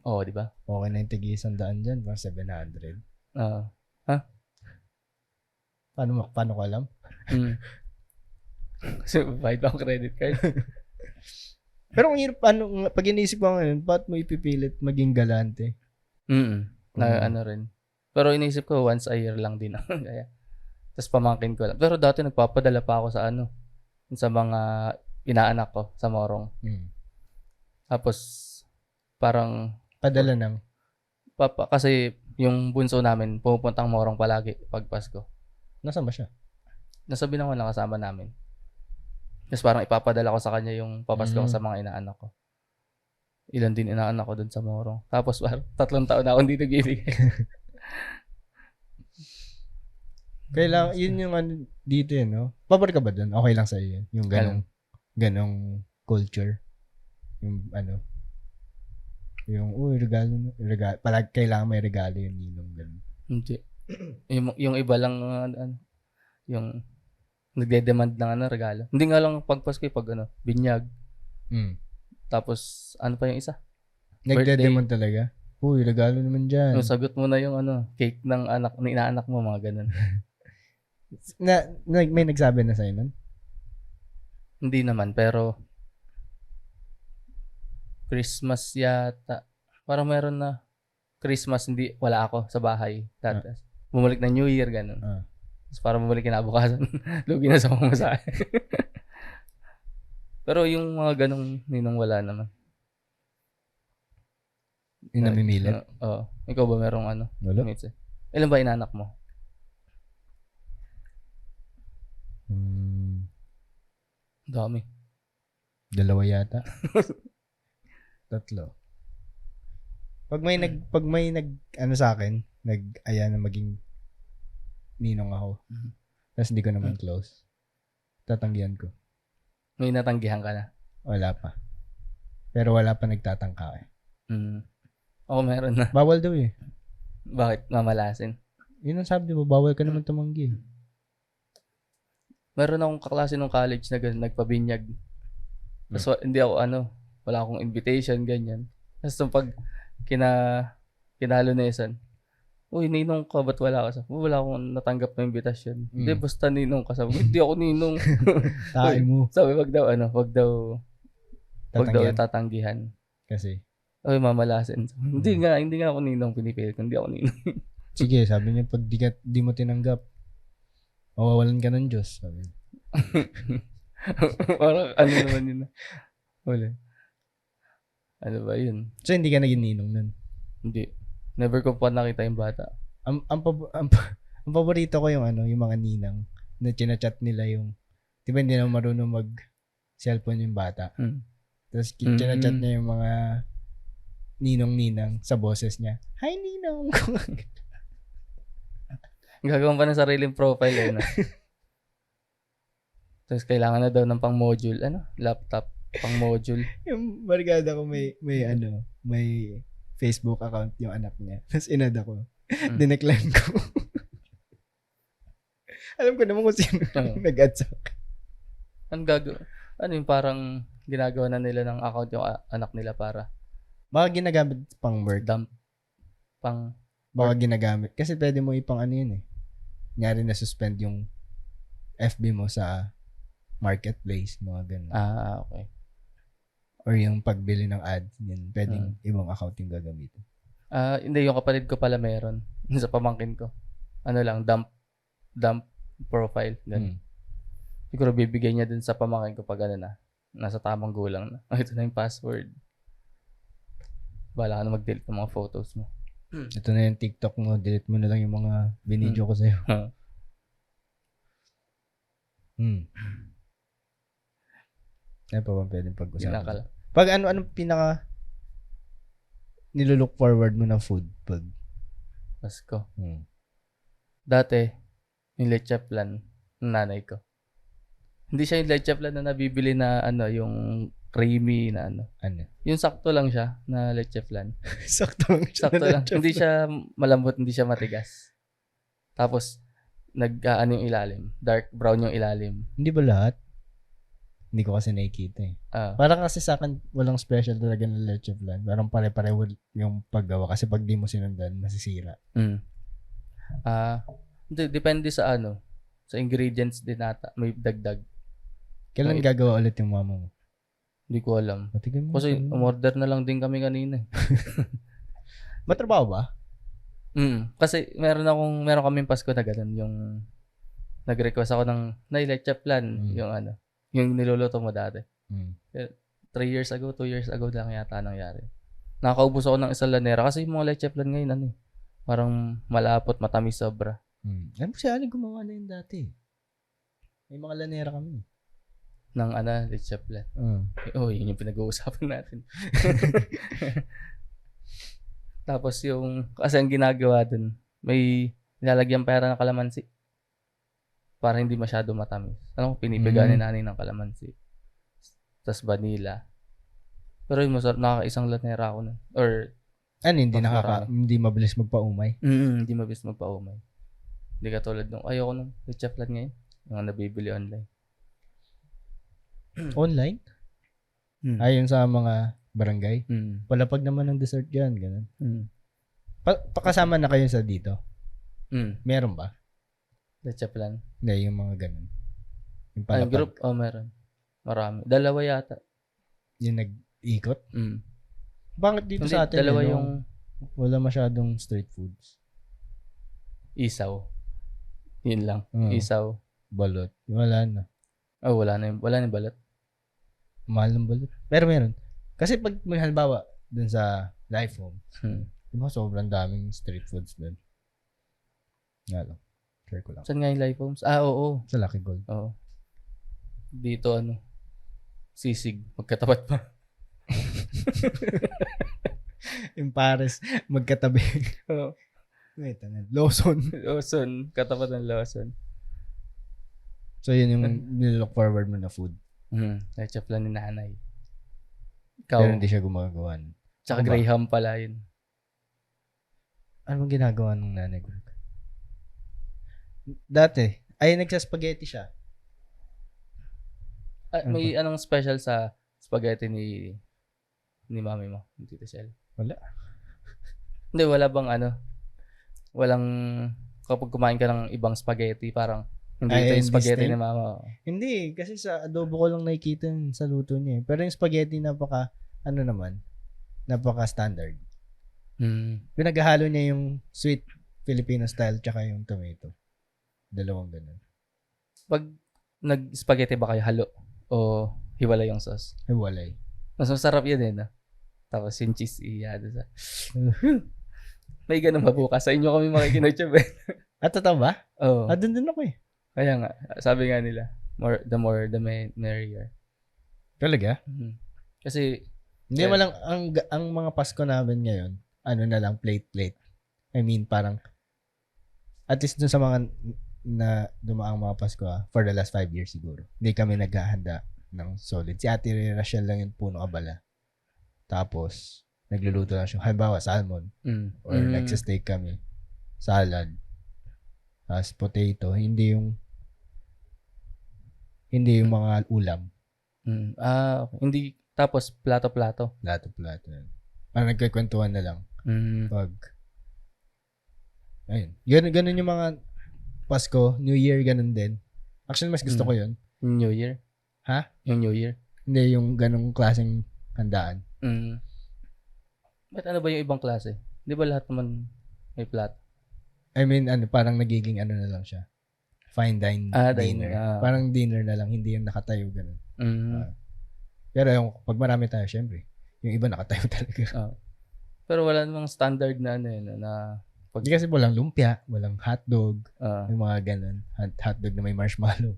Oo, di ba? Okay na yung tigi-100 dyan. Mga 700. Paano ko alam? Kasi bayad pa ako credit card. Pero kung hirap, pag iniisip ko ngayon, ba't mo ipipilit maging galante? Ano rin. Pero iniisip ko, once a year lang din. Kaya, tapos pamangkin ko lang. Pero dati nagpapadala pa ako sa mga inaanak ko sa Morong. Tapos, parang... Padala ng? Kasi yung bunso namin, pumupuntang Morong palagi pag Pasko. Nasaan ba siya? Nasa Binangon lang kasama namin. Tapos parang ipapadala ko sa kanya yung papasko ko sa mga inaanak ko. Ilan din inaanak ko dun sa Morong. Tapos 3 taon na akong dito nagbibigay. Kailangan, yun yung dito yun, no? Pabar ka ba dun? Okay lang sa'yo yun? Yung ganong culture? Yung regalo, palag kailangan may regalo yung ninong ganun. Hindi. Yung iba lang, yung nagde-demand ng regalo. Hindi nga lang pag Pasko, pag binyag. Tapos, pa yung isa? Nagde-demand talaga? Regalo naman dyan. Sagot mo na yung cake ng inaanak mo, mga ganun. May nagsabi na sa'yo nun? Hindi naman, pero Christmas yata. Parang meron na Christmas, wala ako sa bahay. Tapos, bumalik na New Year, ganun. Tapos parang bumalik kinabukasan. Lugi na sa pamasahe. Pero yung mga ganong ninong wala naman. Yung namimilit? Oo. Ikaw ba merong Wala. Ilan ba inanak mo? Dami. 2 yata. 3. Pag may sa akin, nag-aya na maging ninong ako. Tapos hindi ko naman close. Tatanggihan ko. May natanggihan ka na? Wala pa. Pero wala pa nagtatangka eh. Ako meron na. Bawal daw eh. Bakit? Mamalasin? Yun ang sabi, di ba? Bawal ka naman tumanggi. Meron akong kaklase nung college na ganun, nagpabinyag. Tapos hindi ako wala akong invitation, ganyan. Tapos nung pag kinalunesan, uy, ninong ka, ba't wala ka? Wala akong natanggap na invitation. Hindi, basta ninong ka. Sabi, hindi ako ninong. Tae mo. Sabi, wag daw tatanggihan. Kasi? Uy, mamalasin. Hindi nga ako ninong, pinipilit. Hindi ako ninong. Sige, sabi niya, pag di mo tinanggap, mawawalan ka ng Diyos. Sabi. Parang naman yun. Wala. Ano ba yun? So, hindi ka naging ninong nun? Hindi. Never ko pa nakita yung bata. Ang paborito ko yung yung mga ninang na chinachat nila yung, di ba hindi na marunong mag-cellphone yung bata. Tapos chinachat niya yung mga ninong-ninang sa boses niya. Hi, ninong! Gagawin pa ng sariling profile no? Tapos kailangan na daw ng pang-module. Laptop. Pang-module. Yung barkada ko may Facebook account yung anak niya. Tapos inad ako. Dinecline ko. Alam ko naman kung sino nag-add sa akin. Yung parang ginagawa na nila ng account yung anak nila para baka ginagamit pang work. Dump. Baka ginagamit. Kasi pwede mo ipang yun eh. Nyari na suspend yung FB mo sa marketplace, mga ganun. Okay. Or yung pagbili ng ads, yun, pwedeng ibang account yung gagamitin. Hindi, yung kapatid ko pala meron. Sa pamangkin ko. Dump profile. Ganun. Siguro bibigay niya din sa pamangkin ko pag nasa tamang gulang na. Ito na yung password. Bala ka na mag-delete ng mga photos mo. Ito na yung TikTok mo, delete mo na lang yung mga binidyo ko sa'yo. Ano pa ba pwedeng pag-usapan? Pag ano pinaka nilook forward mo na food pag Pasko? Dati, yung leche flan ng nanay ko. Hindi siya yung leche flan na nabibili na yung creamy na Yung sakto lang siya na leche flan. Sakto lang. Hindi siya malambot, hindi siya matigas. Tapos, yung ilalim. Dark brown yung ilalim. Hindi ba lahat? Hindi ko kasi nakikita eh. Parang kasi sa akin, walang special talaga na leche flan. Parang pare-pareho yung paggawa. Kasi pag di mo sinundan, masisira. Depende sa sa ingredients din ata. May dagdag. Kailan gagawa ulit yung mama mo? Hindi ko alam. Kasi umorder na lang din kami kanina. Matrabaho ba? Kasi meron kaming Pasko na ganun. Yung nag-request ako ng leche flan. Yung niluluto mo dati. 3 years ago, 2 years ago lang yata nangyari. Nakakaubos ako ng isang lanera kasi yung mga leche flan ngayon parang malapot, matamis sobra. Alam mo si Ali gumawa na yun dati. May mga lanera kami. Ng leche flan. Yun yung pinag-uusapan natin. Tapos kasi ang ginagawa dun, may nilalagyan pera ng kalamansi. Para hindi masyado matamis. Pinipiga ni nanay ng kalamansi. Tapos vanilla. Pero yung masarap, nakakaisang lanera ako nun. Or, hindi mabilis magpaumay? Hindi mabilis magpaumay. Hindi katulad nung, ayoko nung leche flan ngayon. Yung nabibili online. Online? Ayun sa mga barangay? Palapag naman ng dessert yan, ganun. Pakasama na kayo sa dito? Meron ba? Leche flan? Hindi, yung mga ganun. Yung palapag. Group? Meron. Marami. 2 yata. Yung nag-ikot? Bakit dito sa atin? 2 yung... Wala masyadong street foods. Isaw. Yun lang. Isaw. Balot. Wala na. Wala na yung balot. Mahal ng balot. Pero meron. Kasi pag halimbawa dun sa Life Home, diba sobrang daming street foods dun. Nga lang. Share ko lang. Saan nga yung Life Homes? Oo. Sa Lucky Gold. Oo. Dito sisig. Magkatapat pa. Yung Paris, magkatabi. Oo. Wait, Lawson. Lawson. Katapat ng Lawson. So, yun yung nilook forward mo na food. Leche flan ni nanay. Pero hindi siya gumagawa. Tsaka Graham pala yun. Ano bang ginagawa ng nanay ko? Dati. Ay, nagsaspaghetti siya. May anong special sa spaghetti ni mami mo, ni Tita Shell? Wala. Hindi, wala bang walang, kapag kumain ka ng ibang spaghetti, parang hindi ito yung spaghetti ni mama. Hindi, kasi sa adobo ko lang nakikita sa luto niya. Pero yung spaghetti napaka-standard. Pinaghahalo niya yung sweet Filipino style tsaka yung tomato. Dalawang ganun. Pag nag-spaghetti ba kayo halo o hiwalay yung sauce? Hiwalay. Mas masarap yun no? Tapos yung cheese iyado sa... May ganun ba bukas? Sa inyo kami makikinutube eh. Totoo ba? Oo. Dun ako eh. Kaya nga, sabi nga nila, the more, the merrier. Talaga? Kasi... Hindi mo lang, ang mga Pasko namin ngayon, na lang, plate. I mean, parang, at least dun sa mga na dumaang mga Pasko, for the last 5 years siguro. Hindi kami naghahanda ng solid. Si Ate Rachel lang yung puno kabala. Tapos, nagluluto lang siya. Halimbawa, salmon. Or nagsisteak kami. Salad. Tapos, potato. Hindi yung mga ulam. Okay. Hindi, tapos plato-plato. Plato-plato. Parang nagkikwentuhan na lang. Pag, ayun. Ganun yung mga Pasko, New Year, ganun din. Actually, mas gusto ko yun. New Year? Ha? Yung New Year? Hindi, yung ganung klaseng handaan. Ba't ano ba yung ibang klase? Di ba lahat naman may plato? I mean, parang nagiging na lang siya. Fine dinner. Parang dinner na lang, hindi yung nakatayo, ganun. Pero yung pag marami tayo, syempre, yung iba nakatayo talaga. Pero wala namang standard na na hindi kasi walang lumpia, walang hotdog, yung mga ganun. Hotdog na may marshmallow.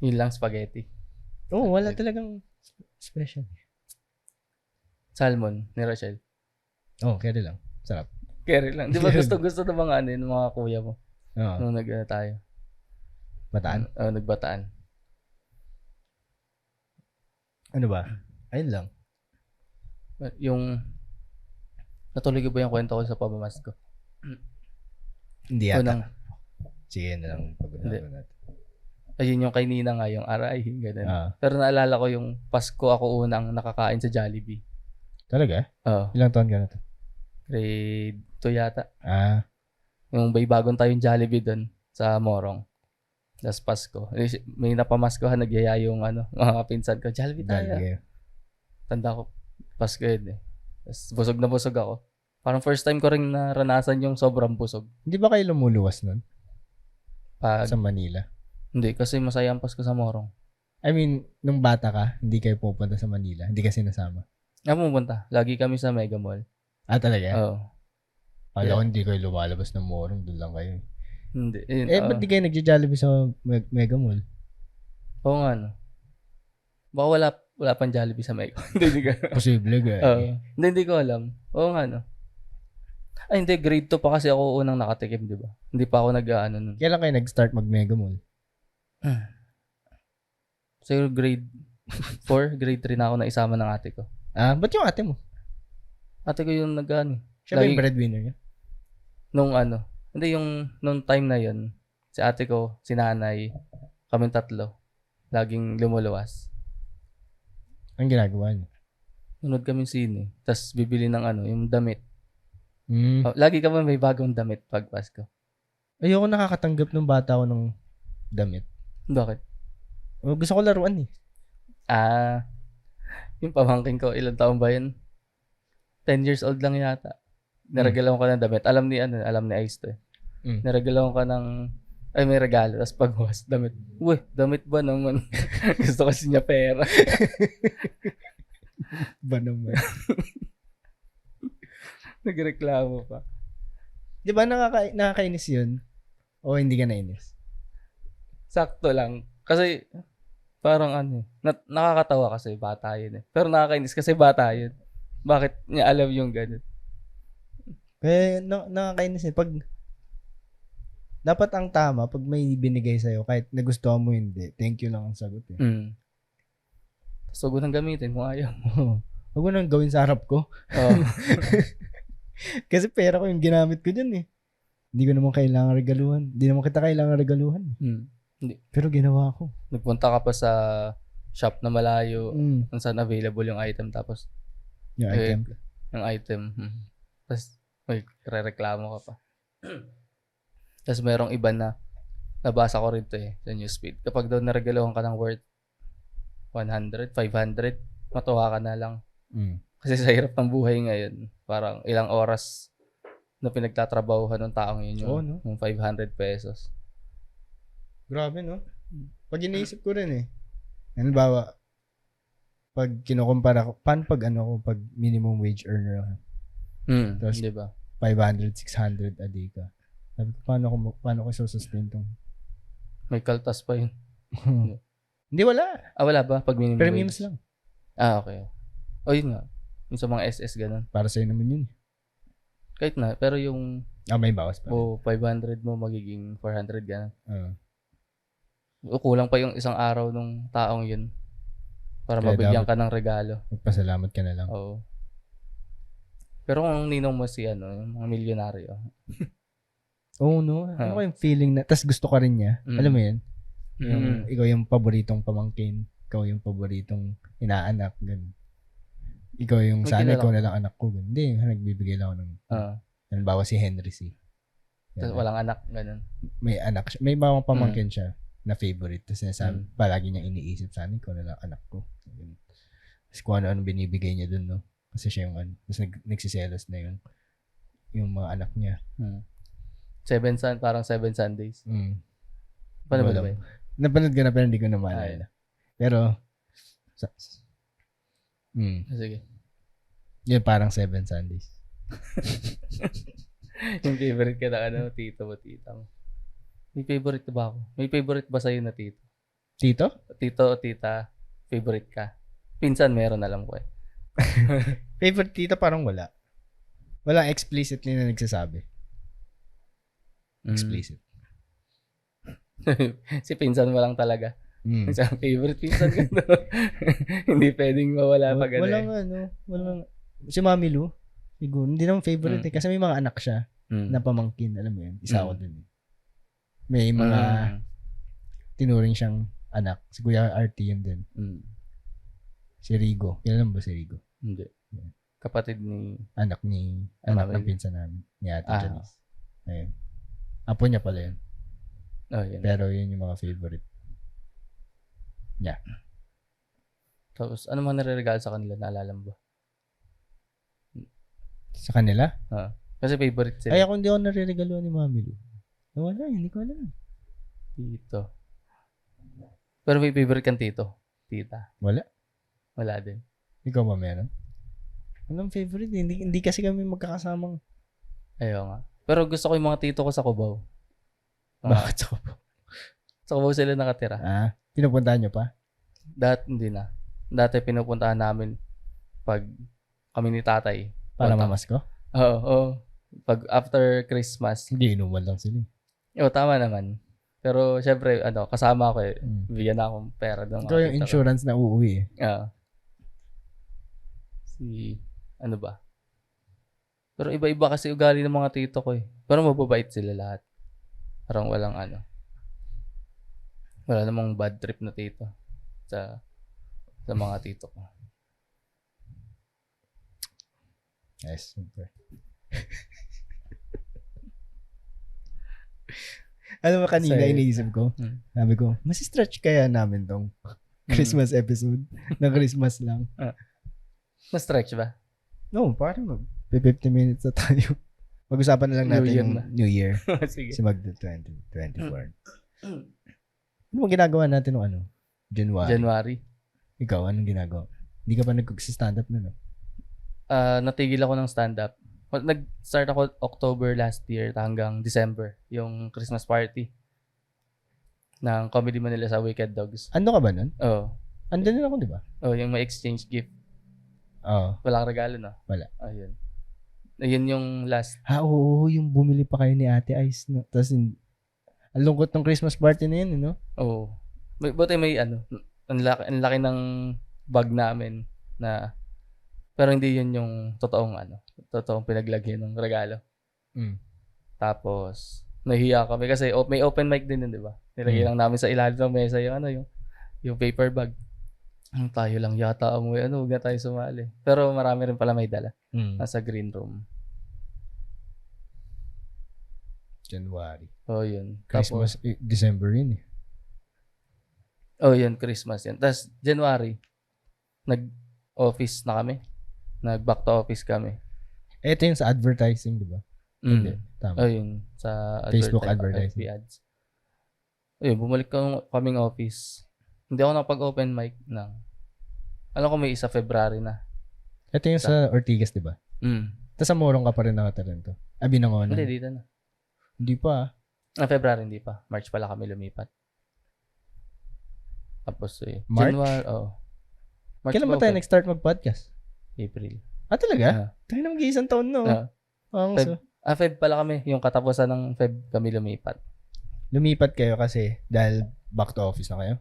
Yun lang spaghetti. Wala talagang special. Salmon ni Rachel. Carry lang. Sarap. Carry lang. Di ba gusto ng mga ng mga kuya mo? Nung tayo. Bataan? Nagbataan. Ano ba? Ayun lang. Yung natuloy ko ba yung kwento ko sa pamamasko? Hindi yata. Sige na lang pag-usapan natin. Ayun yung kay Nina nga, yung aray, ganun. Pero naalala ko yung Pasko ako unang nakakain sa Jollibee. Talaga? Oo. Ilang taon ka na to? Grade 2 yata. Yung bagong tayong Jollibee doon sa Morong. Last Pasko. May napamaskohan, nagyaya yung mga pinsan ko. Jollibee tayo. Tanda ko, Pasko yun eh. Tapos busog na busog ako. Parang first time ko rin naranasan yung sobrang busog. Hindi ba kayo lumuluwas nun? Sa Manila? Hindi, kasi masaya ang Pasko sa Morong. I mean, nung bata ka, hindi kayo pupunta sa Manila? Hindi kasi nasama? Pupunta. Lagi kami sa Mega Mall. Talaga? Oo. Alam ko, hindi kayo lumalabas ng Morong. Doon lang kayo. Hindi. Ba't di kayo nagja-Jollibee sa Mega Mall? Oo nga, Baka wala pang Jollibee sa Mega. Hindi ko. Posible, Hindi ko alam. Oo nga, Ay, hindi. Grade 2 pa kasi ako unang nakatikim, di ba? Hindi pa ako nun. Kailan kayo nag-start mag-Mega Mall? Siguro grade 4, grade 3 na ako na isama ng ate ko. Ba't yung ate mo? Ate ko yung Siya ba yung breadwinner niya? Hindi, nung time na yun, si ate ko, si nanay, kaming tatlo, laging lumuluwas. Ang ginagawa niya? Nunod kami sine. Tapos bibili ng yung damit. Lagi ka ba may bagong damit pag Pasko? Ayoko nakakatanggap nung bata ko ng damit. Bakit? Gusto ko laruan eh. Yung pamangkin ko, ilang taon ba yun? 10 years old lang yata. Naregalawan ko ng damit. Alam ni Ice to eh. Naregalawan ko may regalo. Tapos pagbukas, damit. Uy, damit ba naman? Gusto kasi niya pera. Ba naman? Nagreklamo pa. Di ba nakakainis yun? O hindi ka nainis? Sakto lang. Kasi, parang nakakatawa kasi bata yun eh. Pero nakakainis kasi bata yun. Bakit niya alam yung ganun? Nakakainis eh. Dapat ang tama, pag may binigay sa'yo, kahit nagustuhan mo hindi, thank you lang ang sagot eh. So, huwag nang gamitin kung ayaw mo. Huwag mo nang gawin sa harap ko. Oo. Kasi pera ko yung ginamit ko dyan eh. Hindi ko naman kailangan regaluhan. Hindi naman kita kailangan regaluhan. Hindi. Pero ginawa ko. Nagpunta ka pa sa shop na malayo kung saan available yung item tapos Yung item. Yung item. Tapos may rereklamo ka pa. Tapos merong iba na nabasa ko rin to sa newsfeed. Kapag daw naregaluhan ka ng worth 100, 500, matuwa ka na lang. Kasi sa hirap ng buhay ngayon, parang ilang oras na pinagtatrabahuhan ng taong yun yung 500 pesos. Grabe, no? Pag iniisip ko rin halimbawa, pag kinukumpara ko, paano pag pag minimum wage earner ako? Tapos, di ba? 500, 600 a day ka. Sabi ko, paano ko sustain tong? May kaltas pa yun. Hindi, wala. Wala ba? Pag minimum Premiums wage? lang. Okay. Yun nga. Yung sa mga SS, ganun. Para sa'yo naman yun. Kahit na, pero yung may bawas pa. 500 mo magiging 400, ganun. Kulang pa yung isang araw nung taong yun para kaya mabigyan ka ng regalo. Magpasalamat ka na lang. Oo. Pero kung ninong mo si yung mga milyonaryo. No? Ano ko yung feeling na, tas gusto ka rin niya. Alam mo yun? Yung, ikaw yung paboritong pamangkin. Ikaw yung paboritong inaanak. Ganun. Ikaw yung sana ikaw na lang anak ko. Ganun. Hindi, nagbibigay lang ako ng halimbawa si Henry C. Tas walang anak, ganun. May anak siya. May mga pamangkin siya na favorite. Tapos sinasabi, palagi niyang iniisip sana ikaw na lang anak ko. Tapos kung ano binibigay niya dun, no? Kasi siya yung tapos nagsiselos na yung mga anak niya. 7 Sundays. Paano ba yun? Napanood ko na pero hindi ko na maalala. Pero sige. Yun parang 7 Sundays. Yung favorite ka na tito o tita mo? May favorite ba ako? May favorite ba sa'yo na tito? Tito? Tito o tita, favorite ka? Pinsan meron, alam ko Favorite tita parang wala. Walang explicitly na nagsasabi. Explicit. Si pinsan mo lang talaga. Isang favorite pinsan ka hindi pwedeng mawala pag walang si Mami Lu, siguro, hindi naman favorite kasi may mga anak siya na pamangkin, alam mo yun, isa ako dun. May mga tinuring siyang anak. Si Kuya RT yun din. Si Rigo. Kilala mo ba si Rigo? Hindi. Kapatid ni... Anak ng pinsan namin. Ni Ate Janice. Ayun. Apo niya pala yun. Yun. Pero yun yung mga favorite niya. Tapos, ano mga nare-regalo sa kanila? Naalala mo ba? Sa kanila? Kasi favorite sila. Ay, ako hindi ako nare-regalo ni Mami Lu. Wala, hindi ko alam. Tito. Pero may favorite kang tito? Tita? Wala. Wala din. Ikaw ba meron? Anong favorite? Hindi kasi kami magkakasamang. Ayaw nga. Pero gusto ko yung mga tito ko sa Cubao. Bakit sa Cubao? Sa Cubao sila nakatira. Pinupuntahan nyo pa? Hindi na. Dati pinupuntahan namin pag kami ni tatay. Para mamasko? Oo. Pag after Christmas. Hindi, inuman lang sila. Tama naman. Pero syempre, kasama ko bigyan na akong pera doon. Ito yung insurance na uuwi ano ba? Pero iba-iba kasi ugali ng mga tito ko Pero mababait sila lahat. Parang walang wala namang bad trip na tito sa mga tito ko. Yes, super. Alam mo kanina iniisip ko, sabi ko, mas stretch kaya namin tong Christmas episode na Christmas lang. Mas stretch ba? No, parang 50 minutes na tayo. Mag-usapan na lang natin yung New Year. Sige. Si Magda 2024. Ano mo ginagawa natin nung January? Ikaw, anong ginagawa? Hindi ka pa nag-stand-up na, no? Natigil ako ng stand-up. Nag-start ako October last year hanggang December, yung Christmas party ng Comedy Manila sa Wicked Dogs. Ano ka ba nun? Oo. Andun na ako, di ba? Yung may exchange gift. Oo. Walang regalo, no? Wala. Ayun. Ayun yung last. Oo, yung bumili pa kayo ni Ate Ice, no? Tapos, ang lungkot ng Christmas party na yun, no? Oo. Buti may ang laki ng bag namin na, pero hindi yun yung totoong totoong pinaglagyan ng regalo. Tapos, nahiya kami kasi may open mic din yun, di ba? Nilagay lang namin sa ilalim ng mesa yung paper bag. Tayo lang yata amoy, huwag na tayo sumali. Pero marami rin pala may dala. Nasa green room. January. Yun. Christmas, December yun eh. Yun, Christmas yan. Tapos, January, nag-office na kami. Nag-back to office kami. Ito yung sa advertising, di ba? Hindi. Tama. Yun. Sa Facebook advertising. FB ads. Bumalik kaming office. Hindi ako nakapag-open mic ng alam ko may isa February na. Ito yung sa Ortigas, di ba? Tapos sa Morong ka pa rin nakatira to. Binangonan. Hindi, dito na. Hindi pa. February hindi pa. March pala kami lumipat. Tapos March? January, March. Kailan ba tayo nag-start mag-podcast? April. Talaga? Tayo na mag-iisang taon, no? Feb pala kami. Yung katapusan ng Feb kami lumipat. Lumipat kayo kasi dahil back to office na kayo?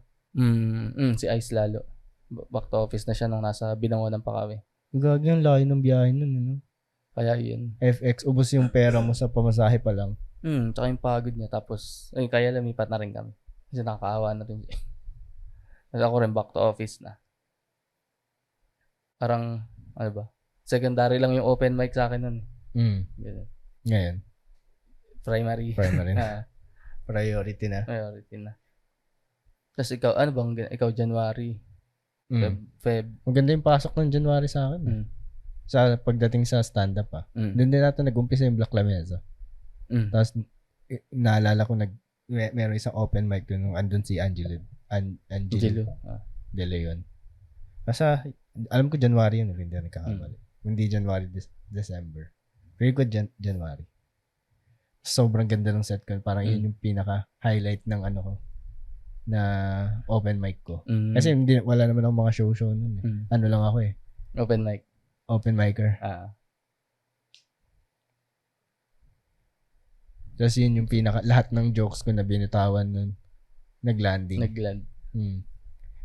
Si Ice lalo. Back to office na siya nung nasa Binangonan pa kami. Gagi ang layo ng biyahe nun, ano? Kaya yun. FX, ubos yung pera mo sa pamasahe pa lang. Tsaka yung pagod niya. Tapos, kaya lumipat na rin kami. Kasi nakakaawa na rin siya. Kasi ako rin back to office na. Parang, ano ba? Secondary lang yung open mic sa akin nun. Ganun. Ngayon? Primary na. Priority na. Tapos ikaw, ano bang, ikaw January, Feb. Maganda yung pasok ng January sa akin. Sa pagdating sa stand-up Doon din natin nag-umpisa yung Black Lamesa. Tapos, naalala ko meron isang open mic doon nung andun si Angelo De Leon. Kasi, alam ko January yun, hindi na nagkakamali. Hindi January, December. Very good January. Sobrang ganda ng set ko. Parang yun yung pinaka-highlight ng ano ko na open mic ko. Kasi wala naman akong mga show nun eh. Ano lang ako eh. Open mic. Open micer. Tapos yun yung lahat ng jokes ko na binitawan nun. Nagland.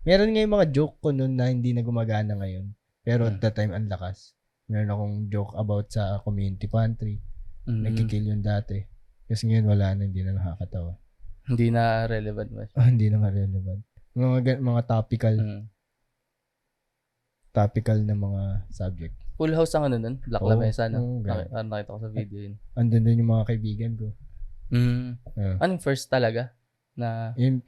Meron nga yung mga joke ko nun na hindi na gumagana ngayon. Pero at that time, ang lakas. Meron akong joke about sa community pantry. Nagkikill yun dati. Kasi ngayon wala na, hindi na nakakatawa. Hindi na relevant ba? Hindi na relevant. Mga topical na mga subject. Full house ang ano nun? Black Lamesa na. Nakita ko sa video yun. Andun din yung mga kaibigan ko. Anong first talaga? Na yung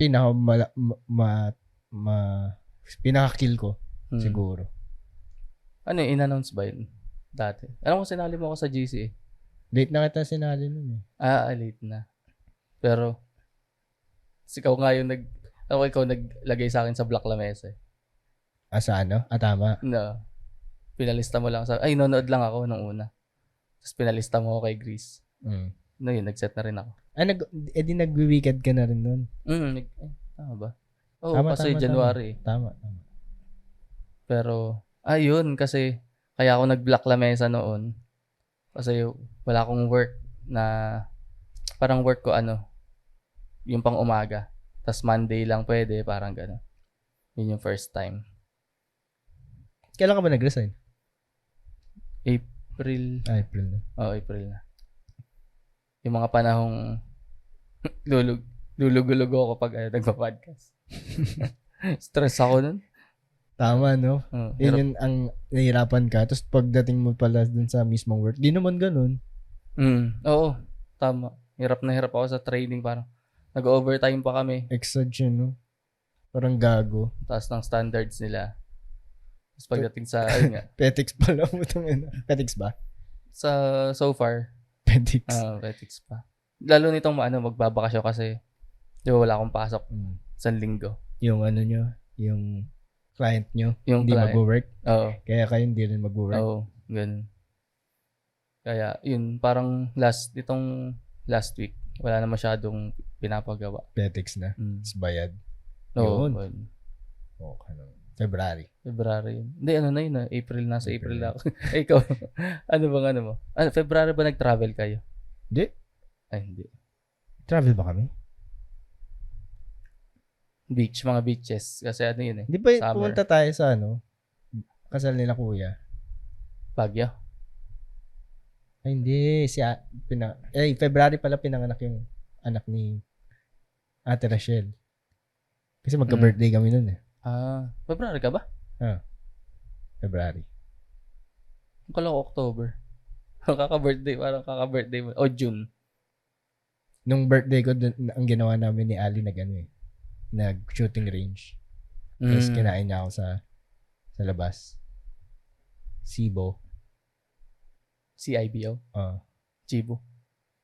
pinaka-kill ko siguro. Ano yung in-announce ba yun? Dati. Alam ko sinali mo ako sa GC eh. Late na kita sinali nun eh. Late na. Pero ikaw nga yung ikaw naglagay sa akin sa Black Lamesa eh. Sa ano? Tama. No. Pinalista mo lang nonood lang ako nung una. Tapos pinalista mo ako kay Grease. No, yun, nag-set na rin ako. Nag-weekend ka na rin nun. Tama ba? Kasi tama, January. Tama. Pero, yun, kasi, kaya ako nag-Black Lamesa noon. Kasi, wala akong work na, parang work ko, yung pang umaga. Tapos Monday lang pwede, parang gano'n. Yun yung first time. Kailan ka ba nag-resign? April. April na. April na. Yung mga panahong lulug-lulug ako pag nagpa-podcast. Stress ako nun. Tama, no? Yun yung ang nahihirapan ka. Tapos pagdating mo pala dun sa mismong work, di naman ganun. Oo, tama. Hirap na hirap ako sa training. Parang nag-overtime pa kami. Exage yun, no? Parang gago. Taas ng standards nila. Tapos pagdating sa, Petix pala mo itong Petix ba? So far. Petix. Petix pa. Lalo nitong magbabakasyon kasi di ba wala akong pasok sa linggo. Yung nyo, yung client nyo, yung hindi mag-work. Oo. Kaya kayo hindi rin mag-work. Oo, ganun. Kaya yun, parang itong last week, wala na masyadong pinapagawa. Petix na. Bayad. Oo. Okay. February yun. Hindi, yun April, nasa April na ako. Ikaw, ano mo? February ba nag-travel kayo? Hindi. Hindi. Travel ba kami? Mga beaches. Kasi yun eh. Di ba summer. pumunta tayo sa kasal nila kuya? Baguio? Ay, hindi. February pala pinanganak yung anak ni Ate Rachel. Kasi magka-birthday kami nun eh. February ka ba? February. Akala ko October. Parang kaka-birthday mo. O June. Nung birthday ko, ang ginawa namin ni Ali nag-shooting range. Tapos kinain niya ako sa labas. Cibo. CIBO? Chibo.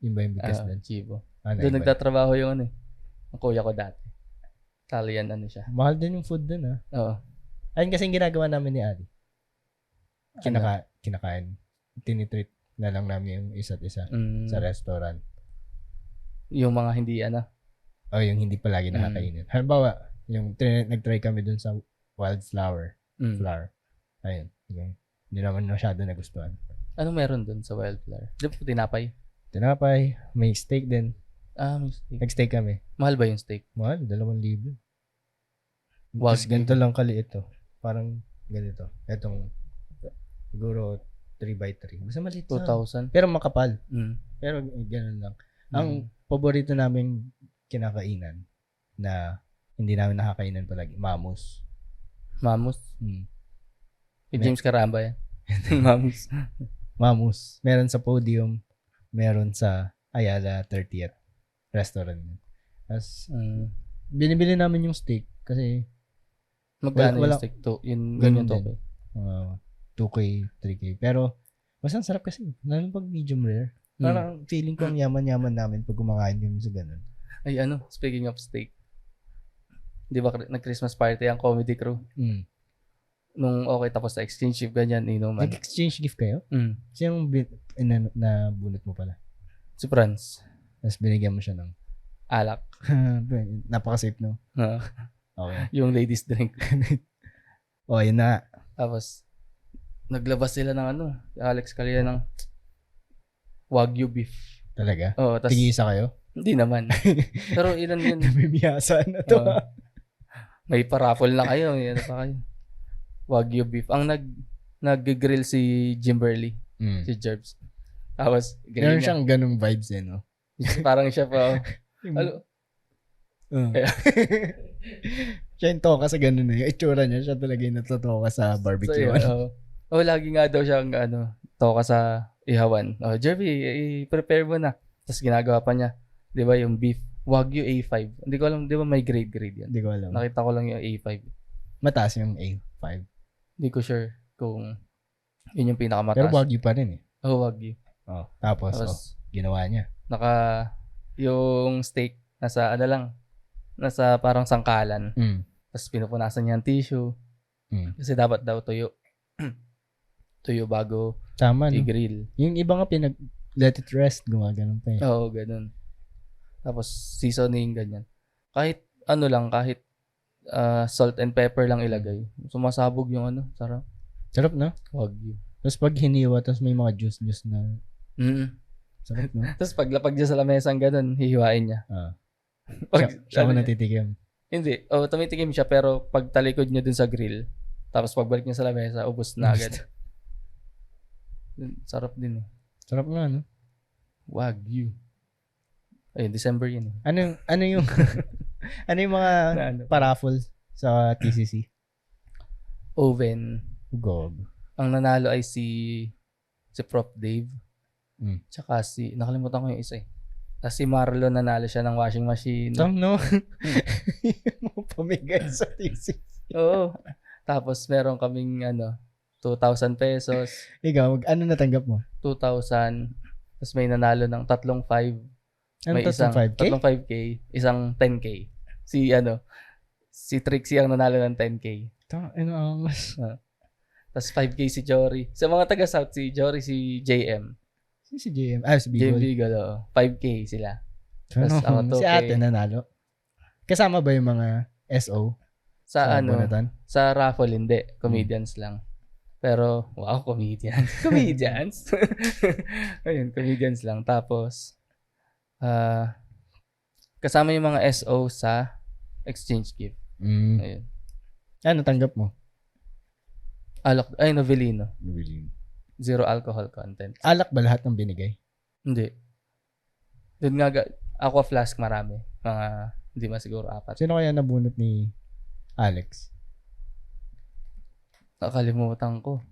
Yun ba yung bigkas doon? Chibo. Doon nagtatrabaho yung ang kuya ko dati. Italian siya. Mahal din yung food doon Oo. Ayun kasi yung ginagawa namin ni Ali. Kinakain. Tinitreat na lang namin yung isa't isa sa restaurant. Yung mga hindi yung hindi palagi nakakainin. Halimbawa, yung nag-try kami dun sa wildflower. Flower. Ayun. Okay. Hindi naman masyado nagustuhan. Ano meron dun sa wildflower? Di ba tinapay? Tinapay. May steak din. May steak. Nag-steak kami. Mahal ba yung steak? Mahal. 2,000. Wag. Tapos ganito lang kaliit to. Parang ganito. Etong siguro 3x3. Basta maliit lang. 2,000? Pero makapal. Pero ganun lang. Ang paborito namin kinakainan na hindi namin nakakainan palagi, Mamus. Mamus? James Caramba yan. Mamus. Mamus. Meron sa Podium. Meron sa Ayala 30th restaurant. Tapos, binibili namin yung steak kasi magkano yung steak to? Yung ganyan to? 2K, 3K. Pero, mas ang sarap kasi. Lalo pag medium rare. Parang feeling ko ang yaman-yaman namin pag kumakain kami sa ganun. Ay, speaking of steak. Di ba nag-Christmas party ang comedy crew? Nung okay tapos sa exchange gift, ganyan, inuman. Nag-exchange gift kayo? Siyang nabunot mo pala? Si Franz. Tapos binigyan mo siya ng alak. Napaka-safe, no? Okay. Yung ladies drink. Yun na. Tapos, naglabas sila ng Alex Calilla ng Wagyu beef. Talaga? Oo. Tigisa kayo? Hindi naman. Pero ilan yun? Namimiyasa na to. May paraffol na kayo. May pa kayo. Wagyu beef. Ang nag-grill si Jimberly. Si Jerbs. Tapos, meron siyang ganung vibes no? Parang siya pa. Siya yung toka sa ganun Yung itsura niya, siya talaga yung natutoka sa barbecue. Lagi nga daw siyang toka sa ihawan. Jerby, i-prepare mo na. Tapos ginagawa pa niya. Di ba yung beef? Wagyu A5. Hindi ko alam, di ba may grade yan? Hindi ko alam. Nakita ko lang yung A5. Mataas yung A5. Hindi ko sure kung yun yung pinakamataas. Pero Wagyu pa rin Wagyu. Tapos ginawa niya. Yung steak, nasa nasa parang sangkalan. Tapos pinupunasan niya ang tissue. Kasi dapat daw tuyo. Tuyo bago i-grill. Yung iba nga let it rest, gumaganon pa Oo, ganun. Tapos seasoning, ganyan. Kahit kahit salt and pepper lang ilagay. Sumasabog yung sarap. Sarap, no? Wagyu. Tapos pag hiniwa, tapos may mga juice na sarap, no? Tapos paglapag niya sa lamesang ganun, hihiwain niya. Siya ko natitikim. Hindi. Tumitikim siya pero pag talikod niya dun sa grill, tapos pagbalik niya sa lamesa, ubos na agad. Sarap din Sarap nga, no? Wagyu. Ayun, December yun. Ano yung ano yung mga paraffle sa TCC? Oven. Gog. Ang nanalo ay si Prof. Dave. Tsaka nakalimutan ko yung isa Tapos si Marlon nanalo siya ng washing machine. No? Pamigay sa TCC. Oo. Tapos meron kaming 2,000 pesos. Ikaw, ano natanggap mo? 2,000. Tapos may nanalo ng 3,500. May isang 5K? 3,500. Isang 10K. Si Trixie ang nanalo ng 10K. Tapos 5K si Jory. Sa mga taga-South, si Jory, si JM. Si JM? Si Bigol. JM Bigol, 5K sila. Tapos ako 2K. Si ate nanalo. Kasama ba yung mga SO? Sa raffle, hindi. Comedians lang. Pero, wow, comedians. Comedians? Ayun, comedians lang. Tapos, kasama yung mga SO sa exchange gift. Ayun. Ano tanggap mo? Novelino. zero alcohol content. Alak ba lahat ng binigay? Hindi. Doon nga, aqua flask marami. Mga, hindi man siguro 4. Sino kaya nabunot ni Alex? Nakalimutan ko.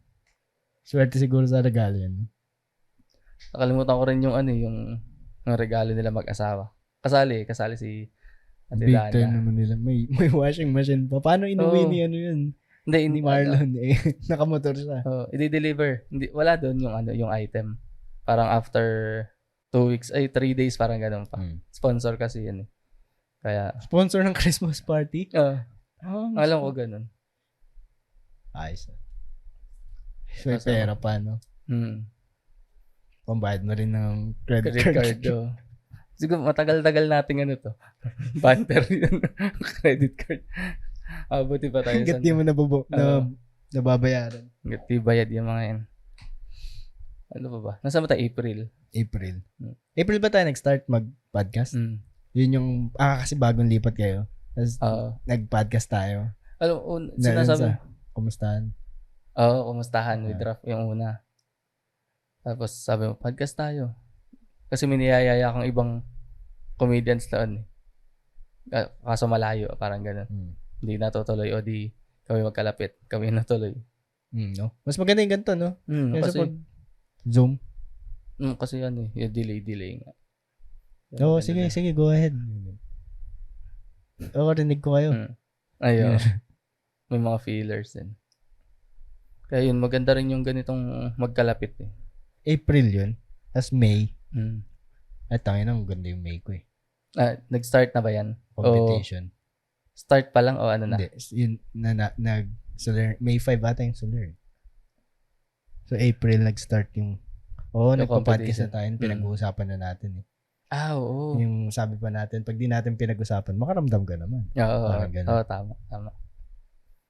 Swerte siguro sa regalo yan. Nakalimutan ko rin yung yung regalo nila mag-asawa. Kasali si Ate Big Dana. time naman nila. May washing machine pa. Paano inuwi ni yun? Hindi, Ni Marlon eh. Nakamotor siya. I-deliver. Wala doon yung item. Parang after 2 weeks, 3 days, parang ganun pa. Sponsor kasi yun eh. Kaya, Sponsor ng Christmas party? alam ko ganun. Ayos na. May pera pa, no? Pambayad mo rin ng credit card. Siguro matagal-tagal nating to. Banter yun. Credit card. Buti pa tayo. Hanggat di mo nababayaran. Hanggat di bayad yung mga yan. Ano pa ba? Nasaan ba tayo? April. April ba tayo nag-start mag-podcast? Yun yung, kasi bagong lipat kayo. Tapos nag-podcast tayo. Alam, sinasabi. Kumustahan? Kumustahan with Raf yung una. Tapos sabi mo, podcast tayo. Kasi may niyayaya kang ibang comedians doon. Kaso malayo, parang gano'n. Hindi natutuloy o di kami magkalapit. Kami natuloy. No? Mas maganda yung ganito, no? Kasi pag Zoom. Kasi yung delay nga. Sige, go ahead. Rinig ko kayo. Ayun. May mga feelers din. Kaya yun, maganda rin yung ganitong magkalapit eh. April yun. Tapos May. At tangin na, maganda yung May ko eh. Nag-start na ba yan? Competition. Start pa lang o ano na? Hindi. Yun, May 5 ata yung Soler. So, April nag-start yung nagpa-podcast na tayo. Pinag-uusapan na natin eh. Oo. Yung sabi pa natin, pag di natin pinag-usapan, makaramdam ka naman. Oo, tama.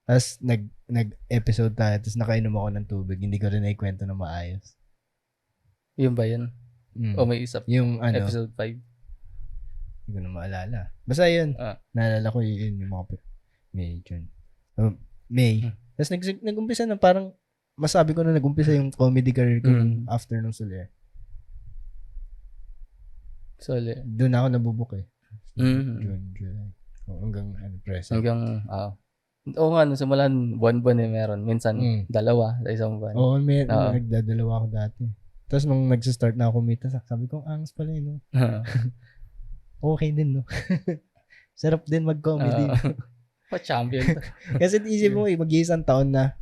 Tapos, nag-episode tayo, tapos nakainom ako ng tubig. Hindi ko rin naikwento na maayos. Yun ba yun? O may isa? Yung episode 5? Hindi ko na maalala. Basta yun. Naalala ko yun yung mga May, June. May. Tapos nag-umpisa na parang, masabi ko na nag-umpisa yung comedy career ko after nung Soler. Doon ako nabubuk eh. June, July. Hanggang present. Oo nga, simulan buwan-buwan eh meron. Minsan, 2 sa isang buwan. Oo, nagdadalawa ako dati. Tapos nung nag-start na ako kumita, sabi ko, angas pala eh, no? Okay din, no? Sarap din mag-comedy. Pa-champion. Kasi isip mo, mag-iisang taon na,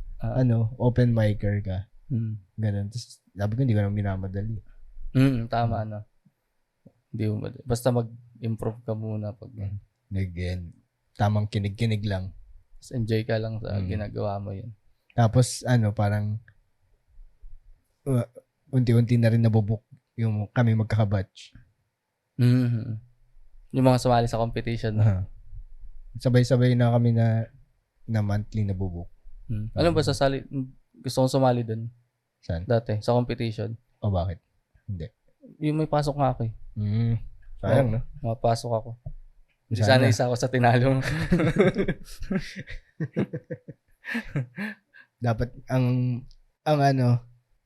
open micer ka. Ganun. Tapos, sabi ko, hindi ko na minamadali. Tama, no? Hindi mo madali. Basta mag-improve ka muna pag tamang kinig-kinig lang. Enjoy ka lang sa ginagawa mo yun. Tapos, parang, unti-unti na rin nabubuk yung kami magkakabatch. Yung mga sumali sa competition. Sabay-sabay na kami na monthly nabubuk. Alam ba, gusto kong sumali dun. Saan? Dati, sa competition. O bakit? Hindi. Yung may pasok nga ako eh. Sayang, no? Mapasok ako. Sana isa ako sa tinalo. Dapat,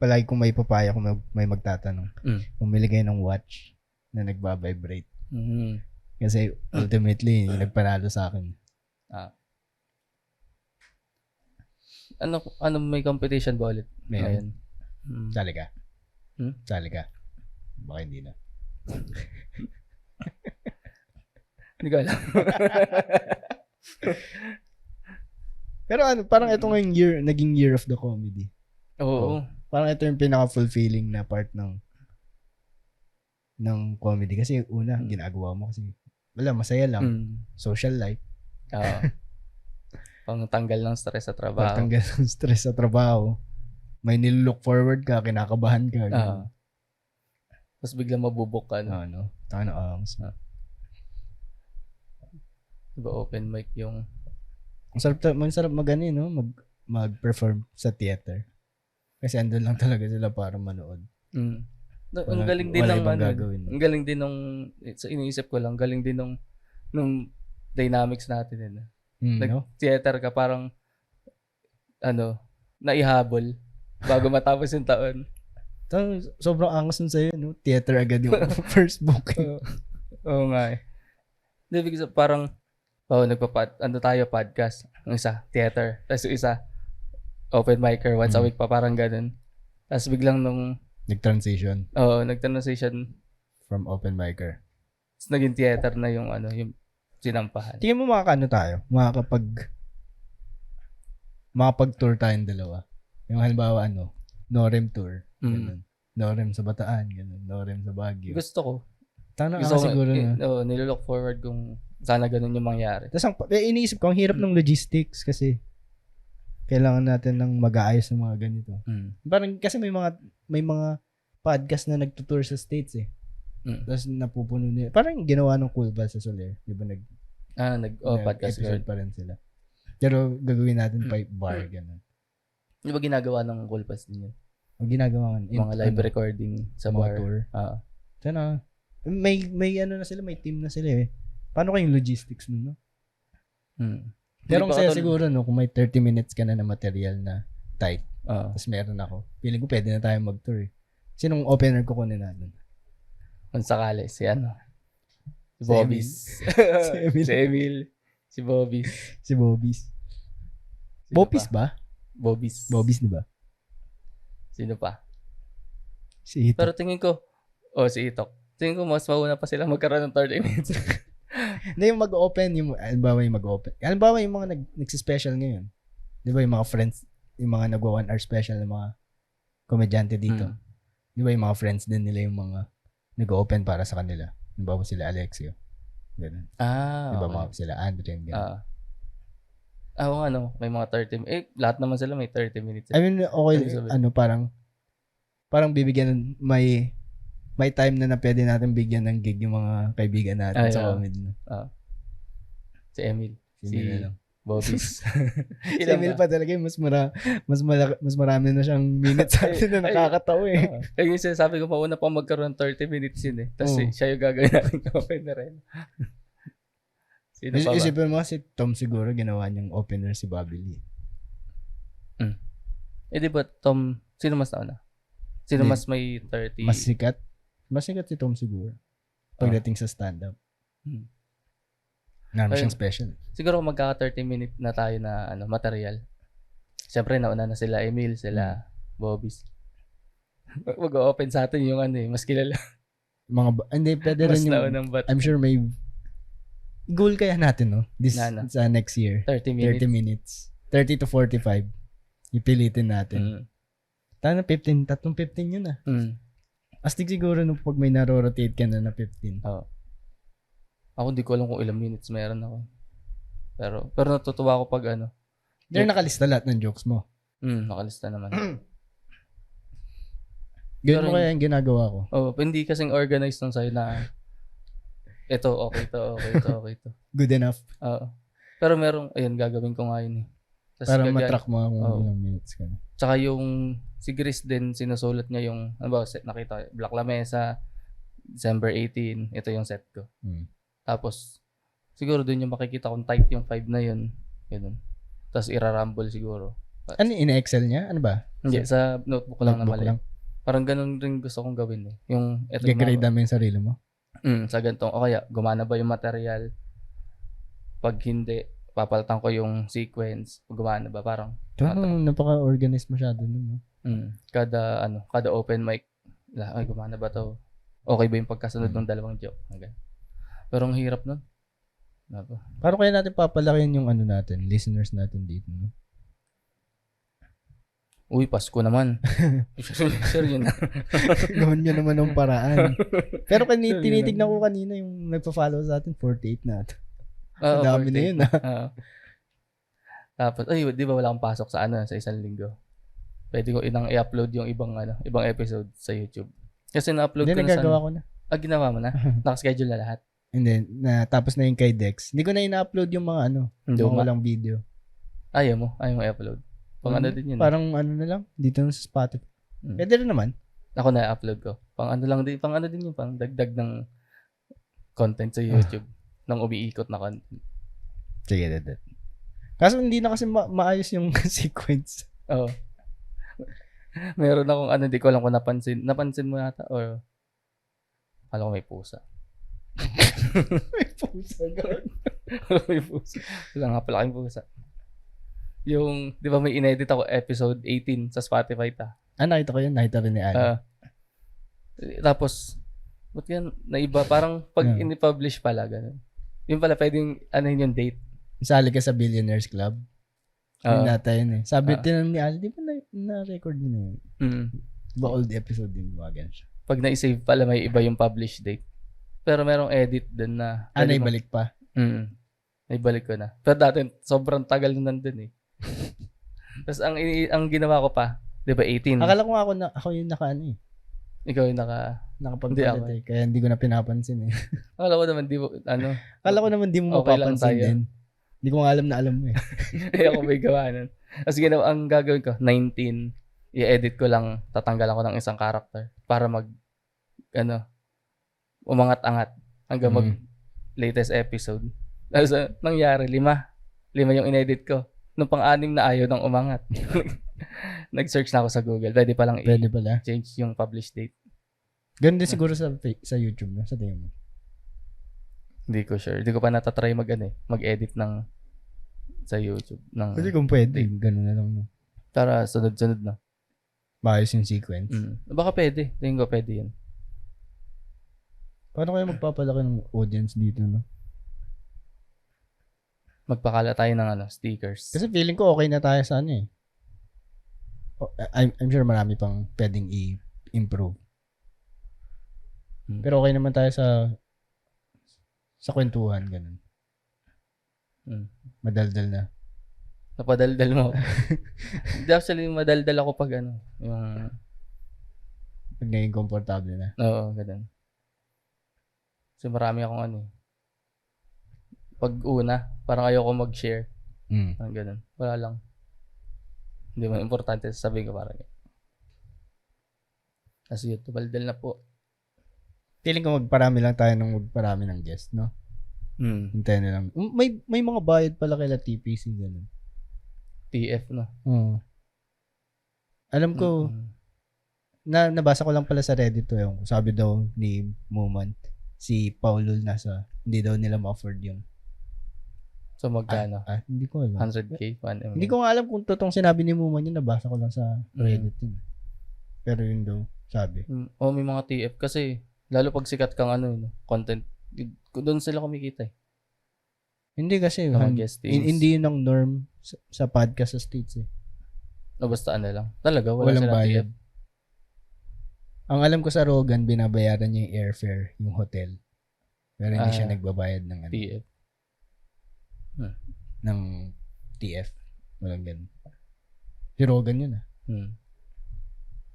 palagi kung may papaya, kung may magtatanong, pumili kayo ng watch na nagbabibrate. Kasi ultimately, nagpanalo sa akin. Ano may competition ba ulit? Ngayon. Sali ka? Sali ka? Baka hindi na. Hindi ko alam. Pero parang ito ngayong naging year of the comedy. Oo. Parang ito yung pinaka-fulfilling na part ng comedy. Kasi una, ginagawa mo kasi masaya lang. Social life. Oo. Pangtanggal ng stress sa trabaho. Pangtanggal ng stress sa trabaho. May nilook forward ka, kinakabahan ka. Tapos biglang mabubok ka. No? Taka na angas. Diba open mic yung... Masarap no? Mag-perform sa theater. Kasi andun lang talaga sila para manood. Ang galing din ng ang galing din nung sa iniisip ko lang, galing din nung dynamics natin no? Nag-theater ka parang naihabol. bago matapos yung taon. Sobrang angas nun sa'yo, no? Theater agad yung first booking. Oo nga eh. Hindi, parang, tayo podcast. Yung isa, theater. Tapos yung isa, open micer, once a week pa, parang ganun. Tapos biglang Nag-transition. Nag-transition. From open micer. Tapos naging theater na yung yung sinampahan. Tingin mo tayo? Makapag-tour tayong dalawa. Yung halimbawa, Norem tour. Ganun. Norem sa Bataan, ganun. Norem sa Baguio. Gusto ko. Gusto ko siguro na. Nililook forward kung sana ganun yung mangyari. Tapos iniisip ko, ang hirap ng logistics kasi kailangan natin ng mag-aayos ng mga ganito. Parang kasi may mga podcast na nagtutour sa States eh. Tapos napupuno nila. Parang ginawa ng Cool Pals sa Soler. Di ba podcast episode pa rin sila. Pero gagawin natin pipe bar, gano'n. Di ba ginagawa ng Cool Pals din yun? Ang ginagawa nga. Mga live recording sa bar. Tour. Sana, may na sila, may team na sila eh. Paano kayong logistics nun, no? Pero ang saya siguro, no, kung may 30 minutes ka na material na tight, tapos meron ako, feeling ko pwede na tayo mag-tour eh. Sinong opener ko kunin natin? Kung sakali, si Bobbies. Si Emil. Si Bobbies. Si Bobbies. Bobbies ba? Bobbies. Bobbies, di ba? Sino pa? Si Itok. Pero tingin ko, si Itok. Tingin ko mas mauna pa sila magkaroon ng 30 minutes. Hindi yung mag-open, halimbawa yung mag-open. Halimbawa yung mga nagsispecial ngayon. Di ba yung mga friends, yung mga nagwa 1 hour special ng mga komedyante dito. Di ba yung mga friends din nila yung mga nag-open para sa kanila. Halimbawa sila Alexio. Ganun. Di ba mga sila Andre. May mga 30 minutes. Lahat naman sila may 30 minutes. I mean, okay, parang bibigyan, may time na pwede natin bigyan ng gig yung mga kaibigan natin sa comedy. No? Si Emil. Si Bobbies. Si Emil pa talaga mas marami na siyang minutes sa atin na nakakatawa eh. Yung sinasabi ko, mauna pa magkaroon ng 30 minutes yun eh. Tapos siya yung gagawin natin open na rin. Sino pa ba? Isipin mo si Tom siguro ginawa niyang opener si Bobby Lee. Di ba Tom, sino mas nauna? Sino mas may 30? Mas sikat si Tom siguro. Pagdating sa stand-up. Naman siyang special. Siguro magkaka 30 minute na tayo na material. Siyempre nauna na sila Emil, sila Bobbies. Mag-open sa atin yung mas kilala. Hindi, pwede rin yung, I'm sure may goal kaya natin, no? Sa next year. 30 minutes. 30 to 45. Ipilitin natin. Tana 15 yun ah. Astig siguro nung pag may naro-rotate ka na 15. Ako hindi ko alam kung ilang minutes meron ako. Pero natutuwa ako pag Pero nakalista lahat ng jokes mo. Nakalista naman. Ganun mo kaya yung ginagawa ko. Hindi kasing organized nung sa'yo na ito, okay to. Good enough. Pero gagawin ko nga yun eh. Para matrack mo kung ilang minutes ka na. Tsaka yung si Chris din, sinusulat niya yung, nakita, Black Lamesa, December 18, ito yung set ko. Tapos, siguro dun yung makikita kung tight yung 5 na yun. Ganun. Tapos irarumble siguro. Ano, in-Excel niya? Ano ba? Hindi, sa notebook lang na mali. Parang ganun rin gusto kong gawin eh. Yung, i-grade namin yung sarili mo? Sa ganitong, o kaya, gumana ba yung material? Pag hindi, papalitan ko yung sequence. Gumana ba? Parang, napaka-organized masyado nun. No? Kada open mic, gumana ba to? Okay ba yung pagkasunod ng dalawang joke? Okay. Pero ang hirap nun. Paano kaya natin papalakin yung natin, listeners natin dito, no? Uy, Pasko naman. Sure yun. Gawin nyo naman ng paraan. Pero tinitignan ko kanina yung nagpa-follow sa atin, 48 na. Ang dami na yun. Tapos, di ba wala akong pasok sa sa isang linggo? Pwede ko i-upload yung ibang episode sa YouTube. Kasi na-upload ko na nagagawa ko na. Ginawa mo na? Nakaschedule na lahat? Hindi, tapos na yung kay Dex. Hindi ko na ina-upload yung mga walang video. Ayaw mo i-upload. Pang din yun. Parang na lang, dito na sa Spotify. Pwede rin naman. Ako na-upload ko. Pang din yun, pang dagdag ng content sa YouTube. Nang umiikot na content. Sige, Kaso hindi na kasi maayos yung sequence. Meron akong hindi ko alam kung napansin. Napansin mo yata or akala ko may pusa. May pusa gano'n. May pusa. Wala nga pala kayong pusa. Yung, di ba may inedit ako episode 18 sa Spotify ta? Nakita ko yun. Nakita rin ni Ali. Tapos, ba't yan, naiba, parang pag ini-publish pala, ganun. Yung pala, pwedeng, yung date. Sali ka sa Billionaires Club. Yung data yun eh. Sabi din ni Ali, di ba na-record din na yun? Diba old episode din, wagan siya. Pag na-save pala, may iba yung publish date. Pero merong edit din na. Naibalik pa? Naibalik ko na. Pero dati, sobrang tagal na nandun eh. Tapos ang ginawa ko pa, di ba 18? Akala ko nga ako yung naka eh. Ikaw yung nakapagpalit eh. Kaya hindi ko na pinapansin eh. Akala ko naman di mo, Akala ko naman di mo okay mapapansin din. Hindi ko nga alam na alam mo eh. Kaya ako may gawa nun. Tapos ang gagawin ko, 19, i-edit ko lang, tatanggalan ko ng isang character para umangat-angat hanggang latest episode. Tapos nangyari, 5 yung inedit ko. Nung pang-anim na ayaw nang umangat. Nag-search na ako sa Google. Pwede palang i-change yung publish date. Ganun din siguro sa YouTube, no? Sa tingin mo. Hindi ko sure. Hindi ko pa natatry mag-edit sa YouTube. Pwede kung pwede. Ganun na lang. No? Para sunod-sunod na. Maayos yung sequence. Baka pwede. Tingin ko pwede yun. Paano kaya magpapalaki ng audience dito, no? Magpakala tayo ng stickers. Kasi feeling ko okay na tayo sa eh. I'm sure marami pang pwedeng i-improve. Pero okay naman tayo sa kwentuhan, ganun. Madaldal na. Napadaldal mo. Actually, madaldal ako pag yung... Pag naging komportable na. Oo, ganun. Kasi marami akong pag una, parang ayoko mag-share. Ganun. Wala lang. Hindi mo importante sasabihin ko parang kasi yun, tubaldal na po. Feeling ko magparami lang tayo magparami ng guest, no? Hintayin na lang. May mga bayad pala kay TPC, ganun. TF, no? Oo. Alam ko, nabasa ko lang pala sa Reddit to yung sabi daw ni Moment, si Paulul hindi daw nila ma-afford yung so magkano? Hindi ko alam. 100K? 1 million? Hindi ko nga alam kung totoong sinabi ni Muman yun. Nabasa ko lang sa Reddit yun. Pero yun daw, sabi. May mga TF. Kasi, lalo pag sikat kang content, doon sila kumikita eh. Hindi kasi, hindi yun ang norm sa podcast sa States eh. Basta lang. Talaga, walang bayad. TF. Ang alam ko sa Rogan, binabayaran niya yung airfare, yung hotel. Pero hindi siya nagbabayad ng TF. Ng TF. Walang ganun. Si Rogan yun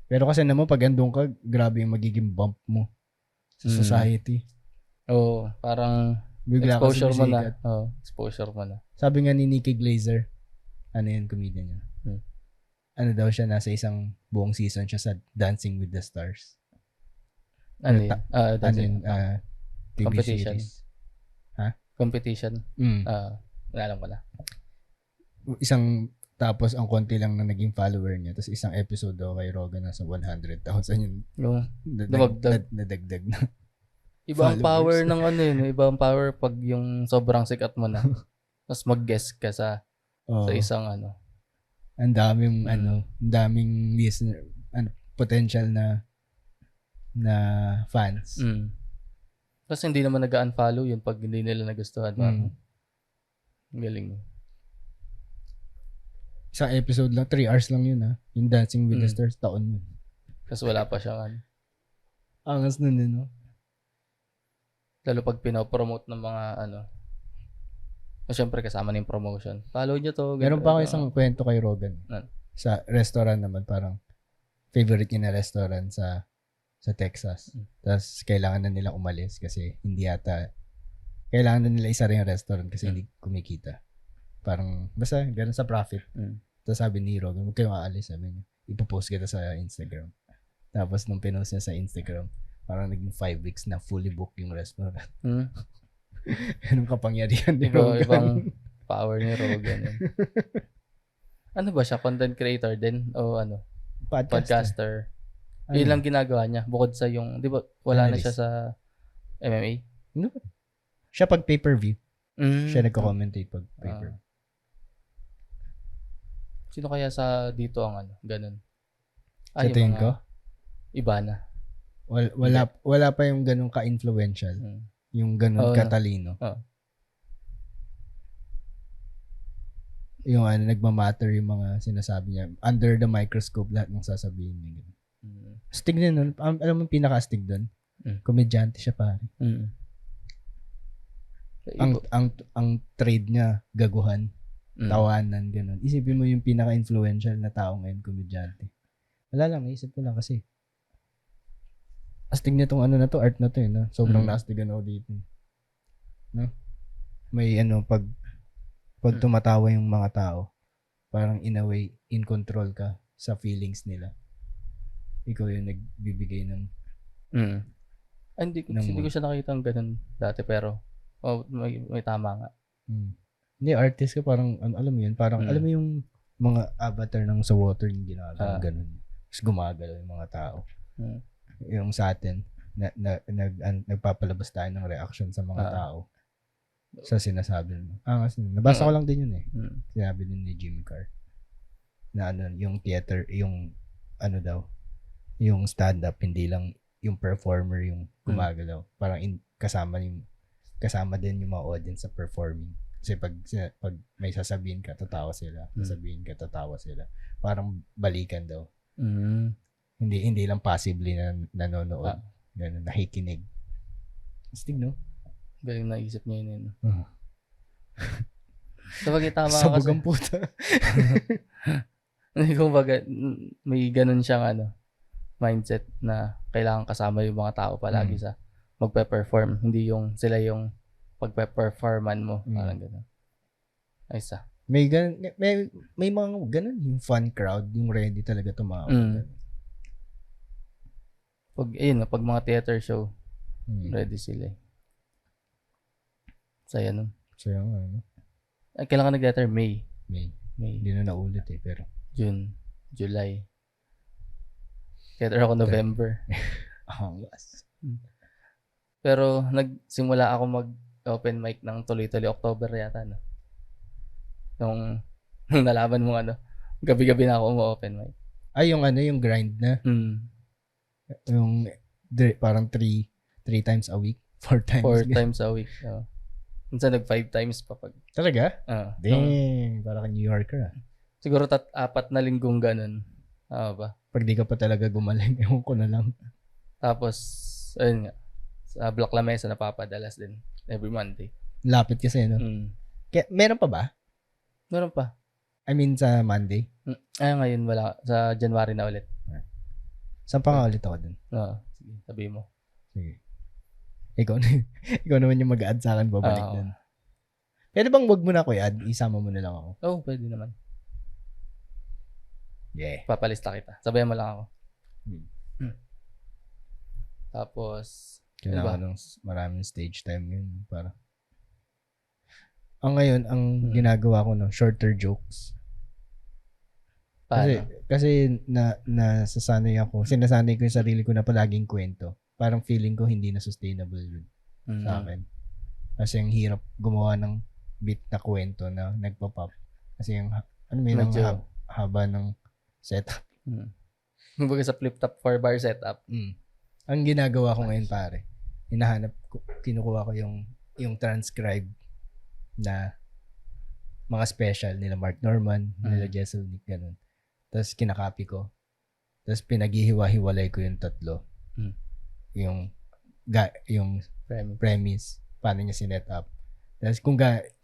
Pero kasi naman pag andun ka, grabe yung magiging bump mo sa society. Oo, parang bigla exposure mo na. Exposure mo na. Sabi nga ni Nikki Glazer, comedian niya. Daw siya, nasa isang buong season siya sa Dancing with the Stars. TV competition. Series. Competition. Alam ko na. Tapos ang konti lang na naging follower niya. Tapos isang episode daw kay Rogan nasa 100,000 yung nadagdag na. Ibang power ng ibang power pag yung sobrang sikat mo na. Tapos mag-guest ka sa isang ang daming listener, potential na fans. Kasi hindi naman nag-unfollow yun pag hindi nila nagustuhan. Galing. Isang episode lang, 3 hours lang yun Yung Dancing with the Stars, taon yun. Kasi wala pa siyang Angas nun no? Lalo pag pinopromote ng mga syempre kasama na yung promotion. Follow nyo to. Meron pa ako isang kwento kay Rogan. Sa restaurant naman, parang favorite niya na restaurant sa Texas. Tapos kailangan na nila umalis kasi kailangan na nila isa rin yung restaurant kasi hindi kumikita. Parang, basta ganun sa profit. Tapos sabi ni Rogan, huwag kayong aalis. Sabi niya, ipopost kita sa Instagram. Tapos nung pinost niya sa Instagram, parang naging 5 weeks na fully booked yung restaurant. Anong kapangyarihan ni Rogan? Ibang power ni Rogan. Ano ba siya? Content creator din? O podcaster. Ano? Yun lang ginagawa niya. Bukod sa yung, di ba, wala na siya sa MMA? Ano ba? Siya pag pay-per-view. Mm. Siya nagko-commentate pag pay-per-view. Sino kaya sa dito ang ganun? Sa tingin ko? Iba na. Wala pa yung ganun ka-influential. Yung ganun katalino. Yung nagmamatter yung mga sinasabi niya. Under the microscope, lahat ng sasabihin niya. Astig din nun. Alam mo yung pinaka-astig dun? Komedyante siya pare. Ang trade niya, gaguhan. Tawanan, gano'n. Isipin mo yung pinaka-influential na tao ngayon, komedyante. Wala lang, naisip ko lang kasi. Astig na tong na to, art na to no? Sobrang naastigan ako dito. No? May pag tumatawa yung mga tao, parang in a way, in control ka sa feelings nila. Ikaw yung nagbibigay ng... Hindi ko siya nakita ng ganun dati, pero may tama nga. Hindi, artist ka parang, alam mo yun, parang alam mo yung mga avatar ng sa water yung ginagawa, ganun. Tapos gumagalaw yung mga tao. Yung sa atin, nagpapalabas tayo ng reaction sa mga tao sa sinasabi mo. Kasi nabasa ko lang din yun Sinabi din ni Jimmy Carr na yung theater, yung yung stand-up, hindi lang yung performer yung gumagalaw. Parang kasama din yung mga audience sa performing. Kasi pag may sasabihin ka, tatawa sila. Sasabihin ka, tatawa sila. Parang balikan daw. Hindi lang passively na nanonood. Ganun, nakikinig. Astig, no? Galing naisip niya yun. Sabagay tama ka Sabog ang puta. Kumbaga, may ganun siyang mindset na kailangan kasama yung mga tao palagi sa magpe-perform. Hindi yung sila yung pagpe-performan mo. Parang gano'n. Ayos May mga ganun. Yung fun crowd, yung ready talaga tumawa. Pag mga theater show, ready sila. Saya nun. Saya nga, no? Kailan ka nag-theater? May. Hindi na naulit pero. June. July. Theater ako November. Pero nagsimula ako mag-open mic ng tuloy-tuloy October yata, no? Nung nalaban mo gabi-gabi na ako ma-open mic. Yung grind na? Yung parang 3 times a week? 4 times? 4 times a week. Minsan 5 times pa pag... Talaga? Dang, parang New Yorker Siguro 4 na linggong ganun. Ba? Pag di ka pa talaga gumaling, ewan ko na lang. Tapos, ayun nga. Sa Black La Mesa napapadalas din. Every Monday. Lapit kasi, no? Kaya, meron pa ba? Meron pa. I mean, sa Monday? Ngayon wala. Sa January na ulit. Saan pa nga ulit ako dun? Sige, sabi mo. Sige. Ikaw naman yung mag-add sa akin, babalik dun. Pwede bang wag mo na ako i-add? Isama mo na lang ako. Pwede naman. Yeah. Papalista kita. Sabayan mo lang ako. Tapos, kailangan ng maraming stage time yun. Para. Ngayon, ang ginagawa ko, shorter jokes. Kasi nasasanay ako, sinasanay ko yung sarili ko na palaging kwento. Parang feeling ko hindi na sustainable yun sa akin. Kasi ang hirap gumawa ng beat na kwento na nagpa-pop. Kasi yung, haba ng setup. Kumbaga sa flip-top 4-bar setup. Ang ginagawa ko ngayon, pare, kinukuha ko yung transcribe na mga special nila Mark Norman, nila Jessel Nick, ganun. Tapos kinakopy ko. Tapos pinaghihiwa-hiwalay ko yung tatlo. Yung premise, paano niya sinet up. Tapos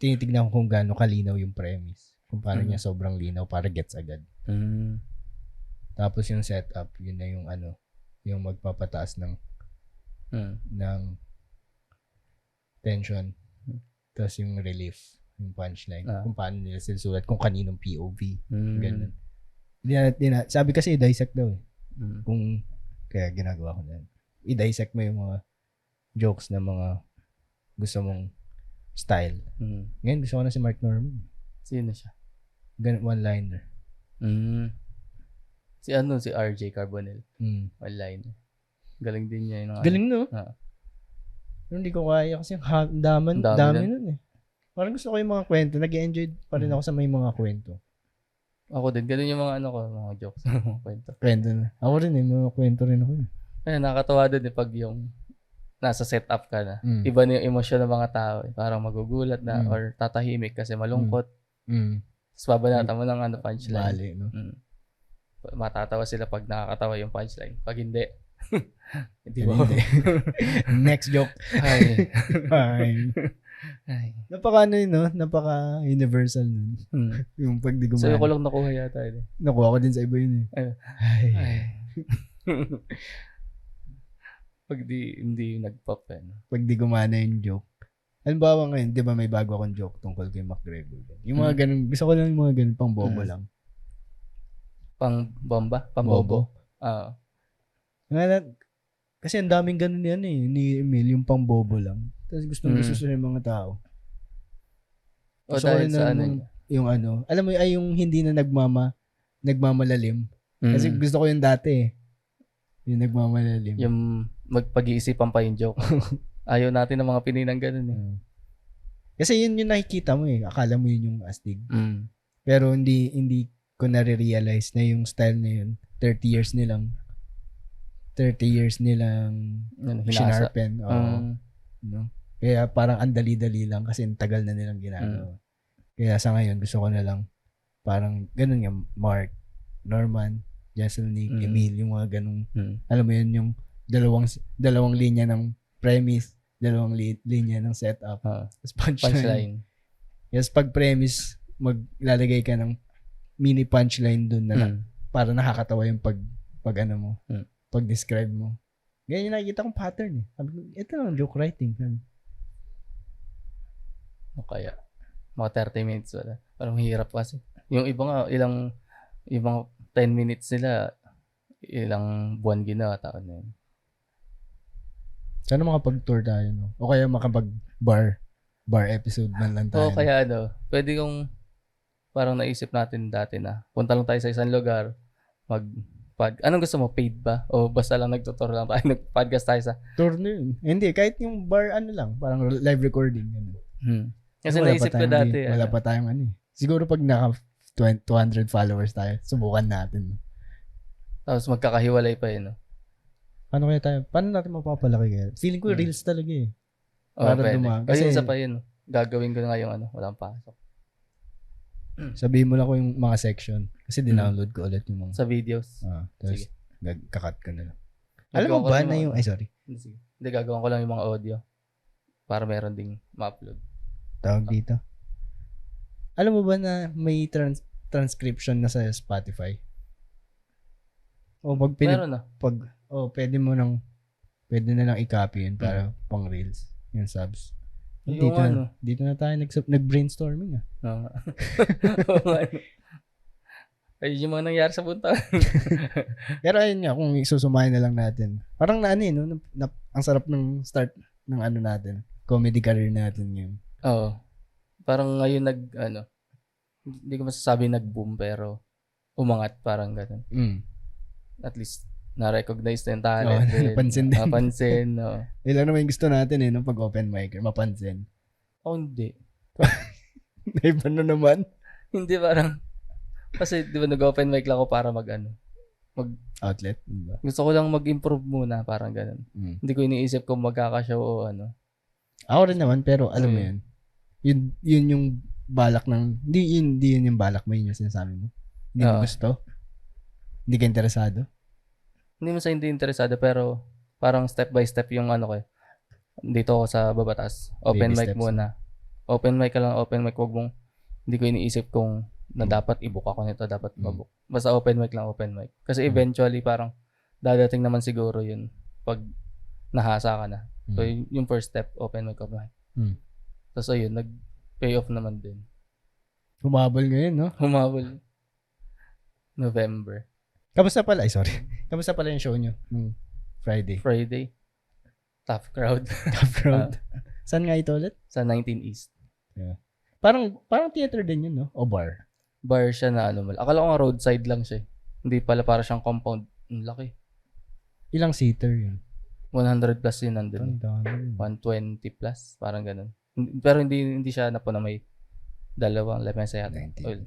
tinitignan ko kung gaano kalinaw yung premise. Kung paano niya sobrang linaw para gets agad. Tapos yung setup, yun na yung yung magpapataas ng tension. Tapos yung relief, yung punchline, kung paano nila sinusulat, kung kaninong POV, ganun. Sabi kasi i-dissect daw kaya ginagawa ko na. I-dissect mo yung mga jokes na mga gusto mong style. Ngayon gusto ko na si Mark Norman. Sino siya? Ganun, one-liner. Si RJ Carbonell. Online. Galing din niya yun. Galing, no? Ah. Pero hindi ko kaya kasi dami nun eh. Parang gusto ko yung mga kwento. Nag-enjoy pa rin ako sa may mga kwento. Ako din. Ganun yung mga mga jokes. Mga kwento. Kwento na. Ako rin eh. Mga kwento rin ako eh. Kaya nakakatawa din pag yung nasa setup ka na. Iba na yung emosyon ng mga tao. Parang magugulat na or tatahimik kasi malungkot. Tapos babanatan mo ng punchline. Bali, no? Matatawa sila pag nakakatawa yung punchline. Pag hindi, hindi mo. Next joke. Ay. Napaka ano yun, no? Napaka universal nun. Yung pag di gumana. Sa'yo ko lang nakuha yata yun. Nakuha ko din sa iba yun eh. Ay. Pag hindi nag-pop Pag di gumana yung joke. Halimbawa ngayon, di ba may bago akong joke tungkol kay McGregor. Yung mga ganun, gusto ko lang yung mga ganun, pang bobo lang. Pang bomba? Pang bobo? Kasi ang daming ganun yan eh, ni Emil, yung pang bobo lang. Tapos gusto ng mga tao. O dahil sa yung alam mo ay yung hindi na nagmamalalim. Kasi gusto ko yung dati eh. Yung nagmamalalim. Yung magpag-iisipan pa yung joke. Ayaw natin ng mga pininang ganun eh. Kasi yun yung nakikita mo eh. Akala mo yun yung astig. Pero hindi ko nare-realize na yung style na yun, 30 years nilang sinarpen. No? Kaya parang andali-dali lang kasi tagal na nilang ginagawa. Kaya sa ngayon, gusto ko na lang parang ganun nga, Mark, Norman, Jesselnick, Emil, yung mga ganung, alam mo yun, yung dalawang linya ng premise, dalawang linya ng setup, tapos punchline. Yes, pag premise, maglalagay ka ng mini punchline dun na para nakakatawa yung pag-describe mo. Ganyan yung nakikita kong pattern eh. Sabi ko, ito lang joke writing. O kaya, mga 30 minutes wala. Parang hirap kasi. Yung iba nga, yung mga 10 minutes nila, ilang buwan ginawa, taon na yun. Sana makapag-tour tayo, no? O kaya makapag-bar episode man lang tayo. O kaya pwede kong parang naisip natin dati na punta lang tayo sa isang lugar, anong gusto mo? Paid ba? O basta lang nagtutur lang tayo, nag-podcast tayo sa... Tour na yun. Hindi, kahit yung bar lang, parang live recording. Kasi naisip ko dati. Wala pa tayong Siguro pag naka 200 followers tayo, subukan natin. Tapos magkakahiwalay pa yun. Paano natin mapapalaki kaya? Feeling ko reels talaga eh. Para dumami. Kasi isa pa yun. Gagawin ko na yung walang pasok. Sabihin mo lang ko yung mga section. Kasi dinownload ko ulit yung mga... Sa videos. Tapos kakat ko na lang. Alam mo ba na yung... Ay, sorry. Sige. Hindi, gagawin ko lang yung mga audio. Para meron ding ma-upload. Tawag dito. Alam mo ba na may transcription na sa Spotify? O meron na. Pwede na lang i-copy yun para pang reels. Yung subs. Dito na tayo nag-brainstorming Ay, yung mga nangyari sa bunta. Pero ayun nga, kung isusumahin na lang natin. Parang ang sarap ng start ng natin. Comedy career natin ngayon. Oo. Parang ngayon hindi ko masasabi nag-boom pero umangat parang gano'n. At least na-recognize na yung talent. Napansin din. Napansin. Ilan naman yung gusto natin nung pag-open mic, mapansin. Hindi. Iba na naman. Hindi parang, kasi di ba nag-open mic lang ako para outlet? Diba? Gusto ko lang mag-improve muna, parang ganun. Hindi ko iniisip kung magkakashow o Ako rin naman, pero alam mo yun. Yun yung balak ng, hindi yun yung balak mo, yun yung sinasabi mo. Hindi mo gusto? Hindi ka interesado? Hindi mo hindi interesado, pero parang step by step yung ko eh. Dito ako sa Babatas. Open Baby mic steps. muna. Open mic ka lang, open mic. Wag mong, hindi ko iniisip kung na dapat i-book ako nito, dapat mabook. Basta open mic lang, open mic. Kasi eventually parang dadating naman siguro yun pag nahasa ka na. So yung first step, open mic, open mic. Tapos ayun, nag-pay off naman din. Humabol ngayon, no? Humabol. November. Kamusta pala? Ay, sorry. Kamusta pala yung show nyo? Friday. Tough crowd. Tough crowd. Saan nga ito ulit? Sa 19 East. Yeah. Parang theater din yun, no? O bar? Bar siya na Akala ko nga roadside lang siya. Hindi pala para siyang compound. Ang laki. Ilang seater yun? 100 plus yun nandun. Ang dami. 120 plus. Parang ganun. Pero hindi siya na po na may dalawang lamesa yata. 19. Well,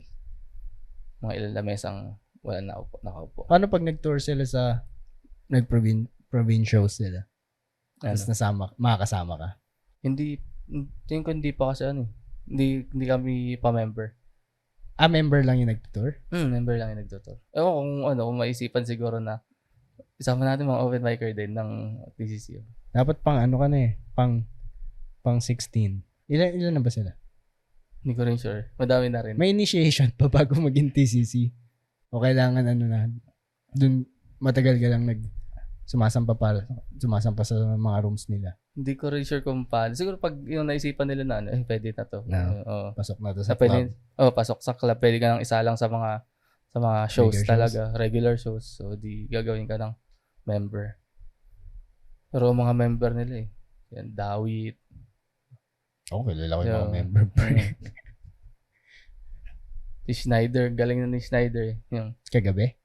mga ilang lamesang wala nakaupo. Paano pag nag-tour sila sa nag-province shows sila? Tapos makakasama ka? Hindi, tingin ko hindi pa kasi hindi kami pa-member. Member lang yung nag-tour? Member lang yung nagtutur. Ewan kung maisipan siguro na isama natin mga open micer din ng TCC. Dapat pang ano ka na pang 16. Ilan na ba sila? Hindi ko rin sure. Madami na rin. May initiation pa bago maging TCC? O kailangan dun matagal ka lang sumasampa sa mga rooms nila? Hindi ko rin sure kung paano. Siguro pag yung naisipan nila na pwede na to. No. Pasok na to sa pwede, club. Pasok sa club. Pwede ka nang isa lang sa mga shows regular shows. So, di gagawin ka ng member. Pero mga member nila yan, Dawit. Kilala ko yung mga member. Si Schneider. Galing na ni Schneider. Yung Kagabi?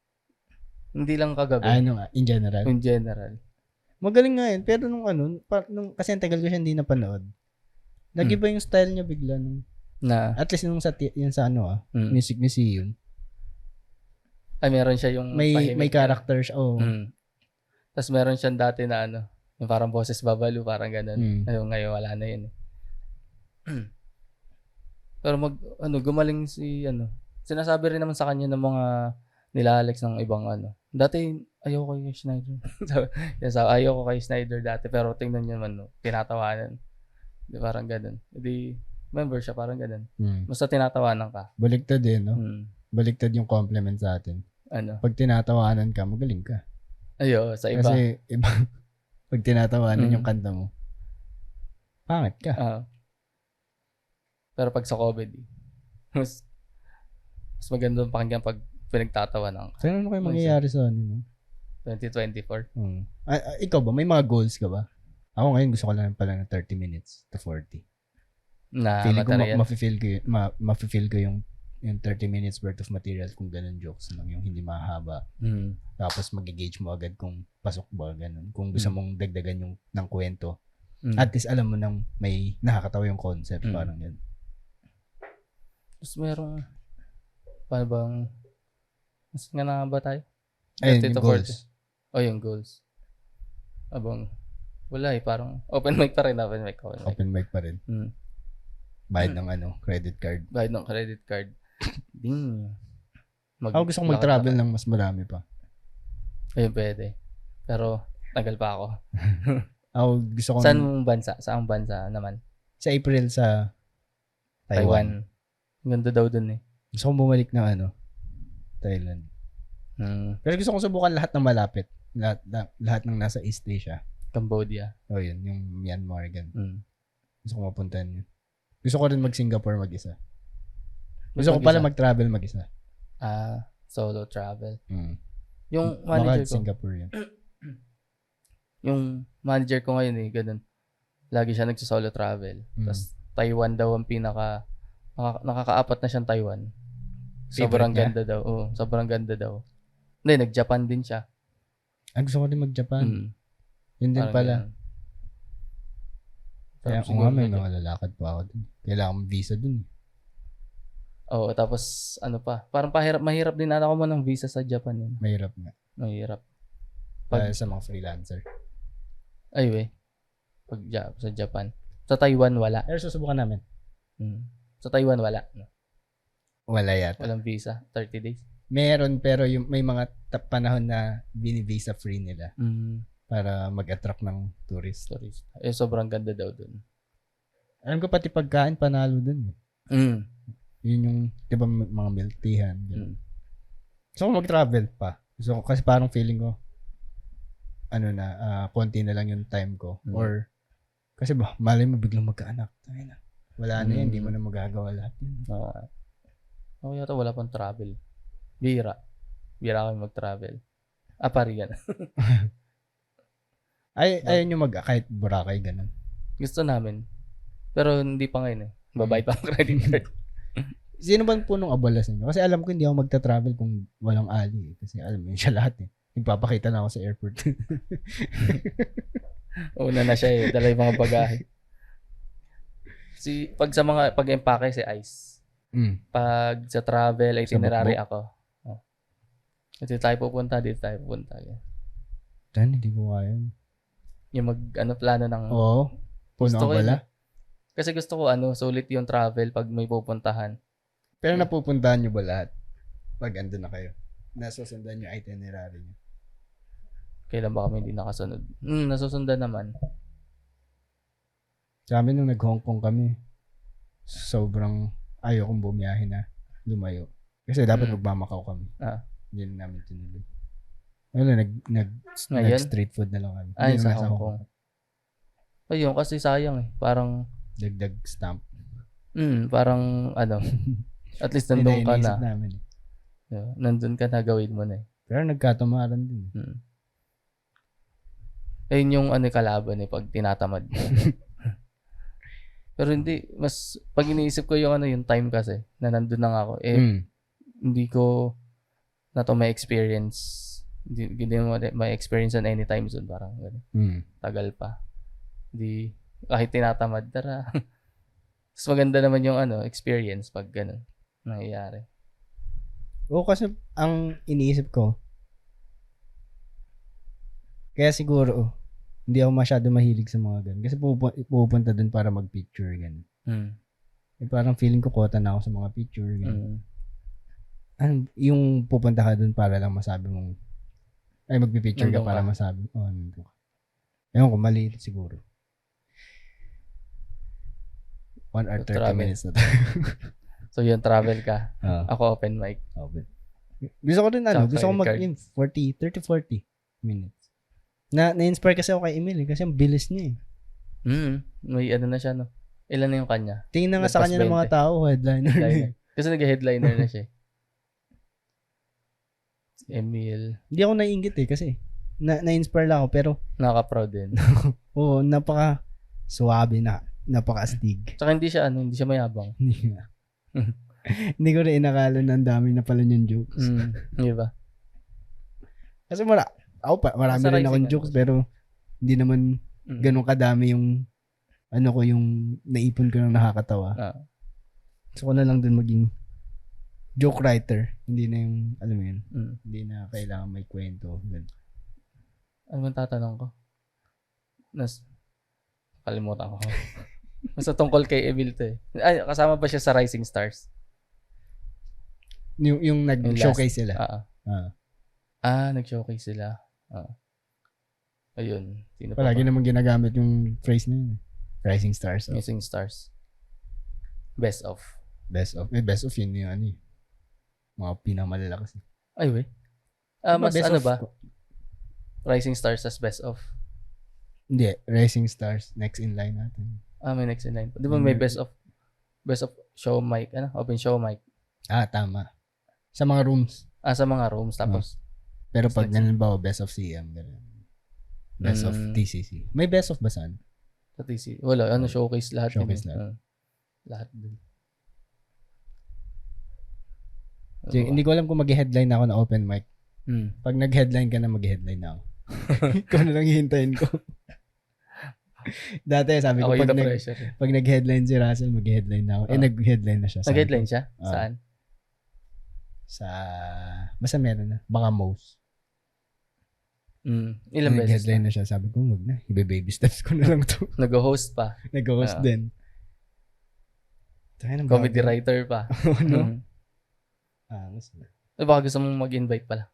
Hindi lang kagabi. In general? In general. Magaling nga yun. Pero kasi ang tagal ko siya hindi napanood. Nag-iba yung style niya bigla. At least yung sa Music Museum. Ay, meron siya yung may character siya. Tapos meron siyang dati na yung parang boses babalu, parang ganun. Ngayon wala na yun. Pero gumaling sinasabi rin naman sa kanya ng mga nila Alex ng ibang Dati, ayoko kay Schneider. Ayoko kay Schneider dati, pero tingnan niyo naman, tinatawanan. Di parang ganun. Hindi, member siya, parang ganun. Basta tinatawanan ka. Baliktad no? Baliktad yung compliment sa atin. Pag tinatawanan ka, magaling ka. Sa iba. Kasi iba, pag tinatawanan yung kanta mo, pangit ka. Pero pag sa comedy, mas maganda pakinggan pag pinagtatawanan ka. Ano kayo mangyayari sa 2024? Ikaw ba? May mga goals ka ba? Ako ngayon gusto ko lang pala ng 30 minutes to 40. Feeling ko ma-feel ko yung 30 minutes worth of material kung ganun jokes lang, yung hindi mahaba. Tapos mag-gauge mo agad kung pasok ba, ganun. Kung gusto mong dagdagan yung ng kwento. At least alam mo nang may nakakatawa yung concept, parang yan. Tapos merong, paano bang, mas nga na ba tayo? Ayun, yung goals. Yung goals. Abang, wala parang open mic pa rin. Open mic pa rin. Bayad ng credit card. Bayad ng credit card. Ding. Ako gusto kong mag-travel ng mas marami pa. Ayun, pwede. Pero, tagal pa ako. Ako gusto kong... Saan bansa naman? Sa April sa Taiwan. Ganda daw dun Gusto kong bumalik ng Thailand. Pero gusto kong subukan lahat ng malapit. Lahat ng nasa East Asia. Cambodia. Yun. Yung Myanmar. Gusto kong mapuntahan yun. Gusto ko rin mag-Singapore mag-isa. Gusto ko pala mag-travel mag-isa. Solo travel. Yung manager ko. Singapore yun. Yung manager ko ngayon ganun. Lagi siya nagsa-solo travel. Tapos Taiwan daw ang nakakaapat na siyang Taiwan. Sobrang ganda daw. Sobrang ganda daw. Hindi, nag-Japan din siya. Gusto ko din mag-Japan. Yun din pala. Kaya kung may mga lalakad pa ako dun. Kailangan visa dun. Tapos parang mahirap din ako mo ng visa sa Japan yun. Mahirap nga. Mahirap. Sa mga freelancer. Pag sa Japan. Sa Taiwan, wala. Pero susubukan namin. Sa Taiwan, wala. Wala yata. Walang visa. 30 days. Meron, pero may mga panahon na bini-visa free nila. Para mag-attract ng tourist. Sobrang ganda daw dun. Alam ko pati pagkain panalo dun. Yun yung, di ba, mga milk teahan. Gusto ko mag-travel pa. Gusto ko, kasi parang feeling ko, konti na lang yung time ko. Or, kasi malay mo biglang magkaanak. Wala na yan, hindi mo na magagawa lahat yun. Ako yata wala pang travel. Bira kami mag-travel. Pari yan. Ayun yung kahit Boracay, ganun. Gusto namin. Pero hindi pa ngayon Babayad pa ang credit card. Sino bang punong abala sa inyo? Kasi alam ko hindi ako magta-travel kung walang Ali. Kasi alam mo yun siya lahat eh. Nagpapakita na ako sa airport. Una na siya eh. Dala yung mga bagahe. Pag-empake si Ice. Pag sa travel, itinerary ako. Dito tayo pupunta. Tan, hindi ko kaya. Yung plano ng... Oo. Puno Gusto ko abala. Kasi gusto ko sulit yung travel pag may pupuntahan. Pero napupuntahan nyo ba lahat? Pag andun na kayo? Nasusundan yung itinerary nyo? Kailan ba kami hindi nakasunod? Nasusundan naman. Sa amin nung nag-Hong Kong kami, sobrang ayaw kong bumiyahe na lumayo. Kasi dapat magmamakao kami. Hindi na namin tinuloy. Nag-street food na lang kami. Ay, sa Hong Kong. Ayun, kasi sayang eh. Parang... Dagdag stamp. Parang at least nandun ka na. Namin. Nandun ka na, gawin mo na eh. Pero nagkatumaran din. Ayun yung kalaban eh, pag tinatamad. Pero hindi, mas pag iniisip ko yung time kasi, na nandun na nga ako, hindi ko na to may experience. Hindi mo may experience on anytime soon, parang gano'n. Tagal pa. Hindi, kahit tinatamad, tara. Mas maganda naman yung experience pag gano'n nangyayari. Oo, kasi ang iniisip ko, kaya siguro, hindi ako masyado mahilig sa mga ganun. Kasi pupunta dun para mag-picture, ganun. Parang feeling ko kota na ako sa mga picture, ganun. Yung pupunta ka dun para lang masabi mong, magpipicture ka para masabi, nandun ka. Ewan ko, mali siguro. 1 hour 30 minutes na tayo. So yun, travel ka. Ako open mic. Gusto ko rin gusto ko mag-in 30-40 minutes. Na-inspire kasi ako kay Emil kasi ang bilis niya eh. May na siya no. Ilan na yung kanya? Tingin na nga sa kanya ng mga tao, headliner. Kasi nag-headliner na siya. Emil. Hindi ako naiinggit eh kasi na-inspire lang ako pero nakaka-proud din. Oo, napaka-suwabe na. Napaka-astig. Tsaka hindi siya mayabang. Hindi nga. Hindi ko rin inakala na ang dami na pala yung jokes. Hindi ba? Kasi marami rin akong jokes pero hindi naman ganun kadami yung yung naipon ko ng nakakatawa. So ko na lang dun maging joke writer. Hindi na yung, alam mo yun, hindi na kailangan may kwento. Ano man tatanong ko? Kalimutan ko. Basta tungkol kay Emil to eh. Ay, kasama ba siya sa Rising Stars? Yung nag-showcase sila? Nag-showcase sila. Ayun. Sino palagi naman ginagamit yung phrase na yun. Rising Stars. Rising Stars. Best of. Best of. Best of yun yung mga pinakamalala kasi. Ay, we. Mas ba? Rising Stars as best of. Hindi. Rising Stars. Next in line natin. May next in line. Di ba may best of show mic? Open show mic. Tama. Sa mga rooms. Sa mga rooms. Tapos. Pero pag nalimbawa, best of CM. Best of TCC. May best of ba saan? Sa TCC. Wala. Showcase lahat. Showcase lahat. Lahat din. So, hindi ko alam kung mag-headline ako na open mic. Pag nag-headline ka na, mag-headline na ako. Ikaw na lang hihintayin ko. Dati sabi ko, pag nag-headline si Russell, mag-headline na ako. Nag-headline na siya. Nag-headline siya? Saan? Basta meron na. Baka most. Ilang beses nag-headline na siya. Sabi ko, wag na. Ibe-baby steps ko na lang to. Nag-host pa. Nag-host din. Comedy writer pa. No? Baka gusto mong mag-invite pala.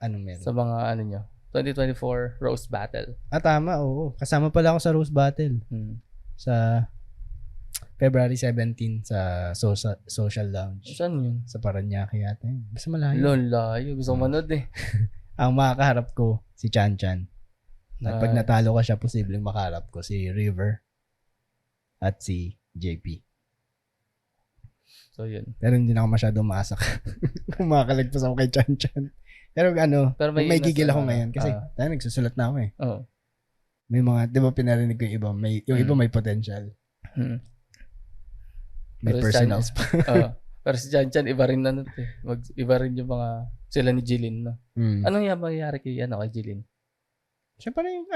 Anong meron? Sa mga nyo. 2024 Roast Battle. Tama. Oo. Kasama pala ako sa Roast Battle. Sa February 17 sa Social Lounge. Saan yun? Sa Paranaque yata yun. Basta malayo. Layo. Gusto ko manood eh. Ang makakaharap ko, si Chan Chan. At pag natalo ka siya, posibleng makaharap ko si River at si JP. So, yun. Pero hindi na ako masyadong maasak. Kung makakalagpas ako kay Chan Chan. Pero may gigil ako ngayon. Kasi tayo nagsusulat na ako eh. May mga, di ba pinarinig ko yung iba, iba may potential. May personals pa. Pero si Chan iba rin na iba rin yung mga sila ni Jilin, no? Anong mangyayari kay Jilin? Siya pa rin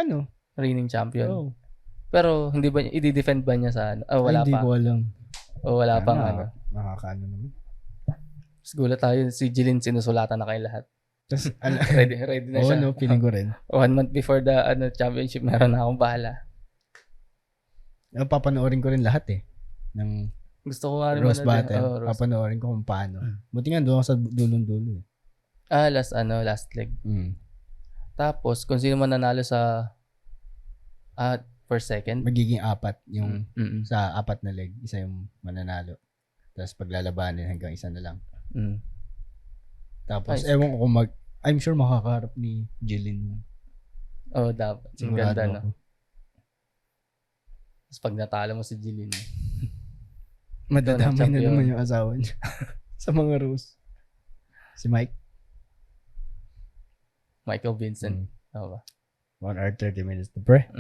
Reigning champion. Oh. Pero hindi ba i-defend ba niya sa wala hindi pa. Hindi ko alam. Wala pang Nakakaano naman. Gulat tayo si Jilin sinusulatan na kayo lahat. Tapos ready na siya. no, feeling ko rin. 1 month before the championship, meron na akong bahala. Papanoorin ko rin lahat ng gusto ko nga rin Rose Battle. Papanoorin ko kung paano. Buti nga doon ako sa dulong-dulo. Last leg. Tapos kung sino man nanalo sa first second, magiging 4 yung sa 4 na leg, isa yung mananalo. Tapos paglalabanin hanggang isa na lang. Tapos ewan ko kung I'm sure makakaharap ni Jilin. Dapat. Ang ganda, no? Tapos pag natalo mo si Jilin, madadamay na naman yung asawa niya sa mga Rose. Si Michael Vincent. Tama ba? 1 hour 30 minutes na pre.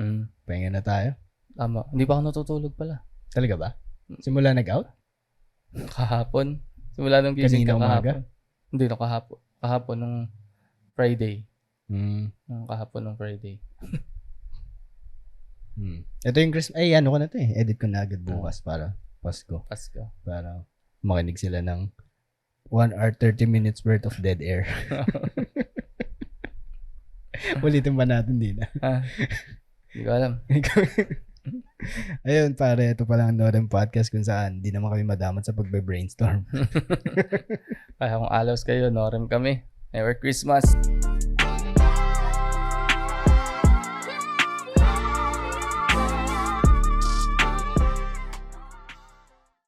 Pahinga na tayo. Tama. Hindi pa ako natutulog pala. Talaga ba? Simula nag-out? Kahapon. Simula nung gising ka umaga? Hindi, kahapon. Kahapon nung Friday. Kahapon nung Friday. Ito yung Christmas. Ano ko na to Edit ko na agad bukas para Pasko. Para makinig sila ng 1 hour 30 minutes worth of dead air. Ulitin ba natin din? Hindi ko alam. Ayun pare, ito pala ang Norem Podcast kung saan di naman kami madamat sa pagbe-brainstorm. Kaya kung alaws kayo, Norem kami. Merry Christmas!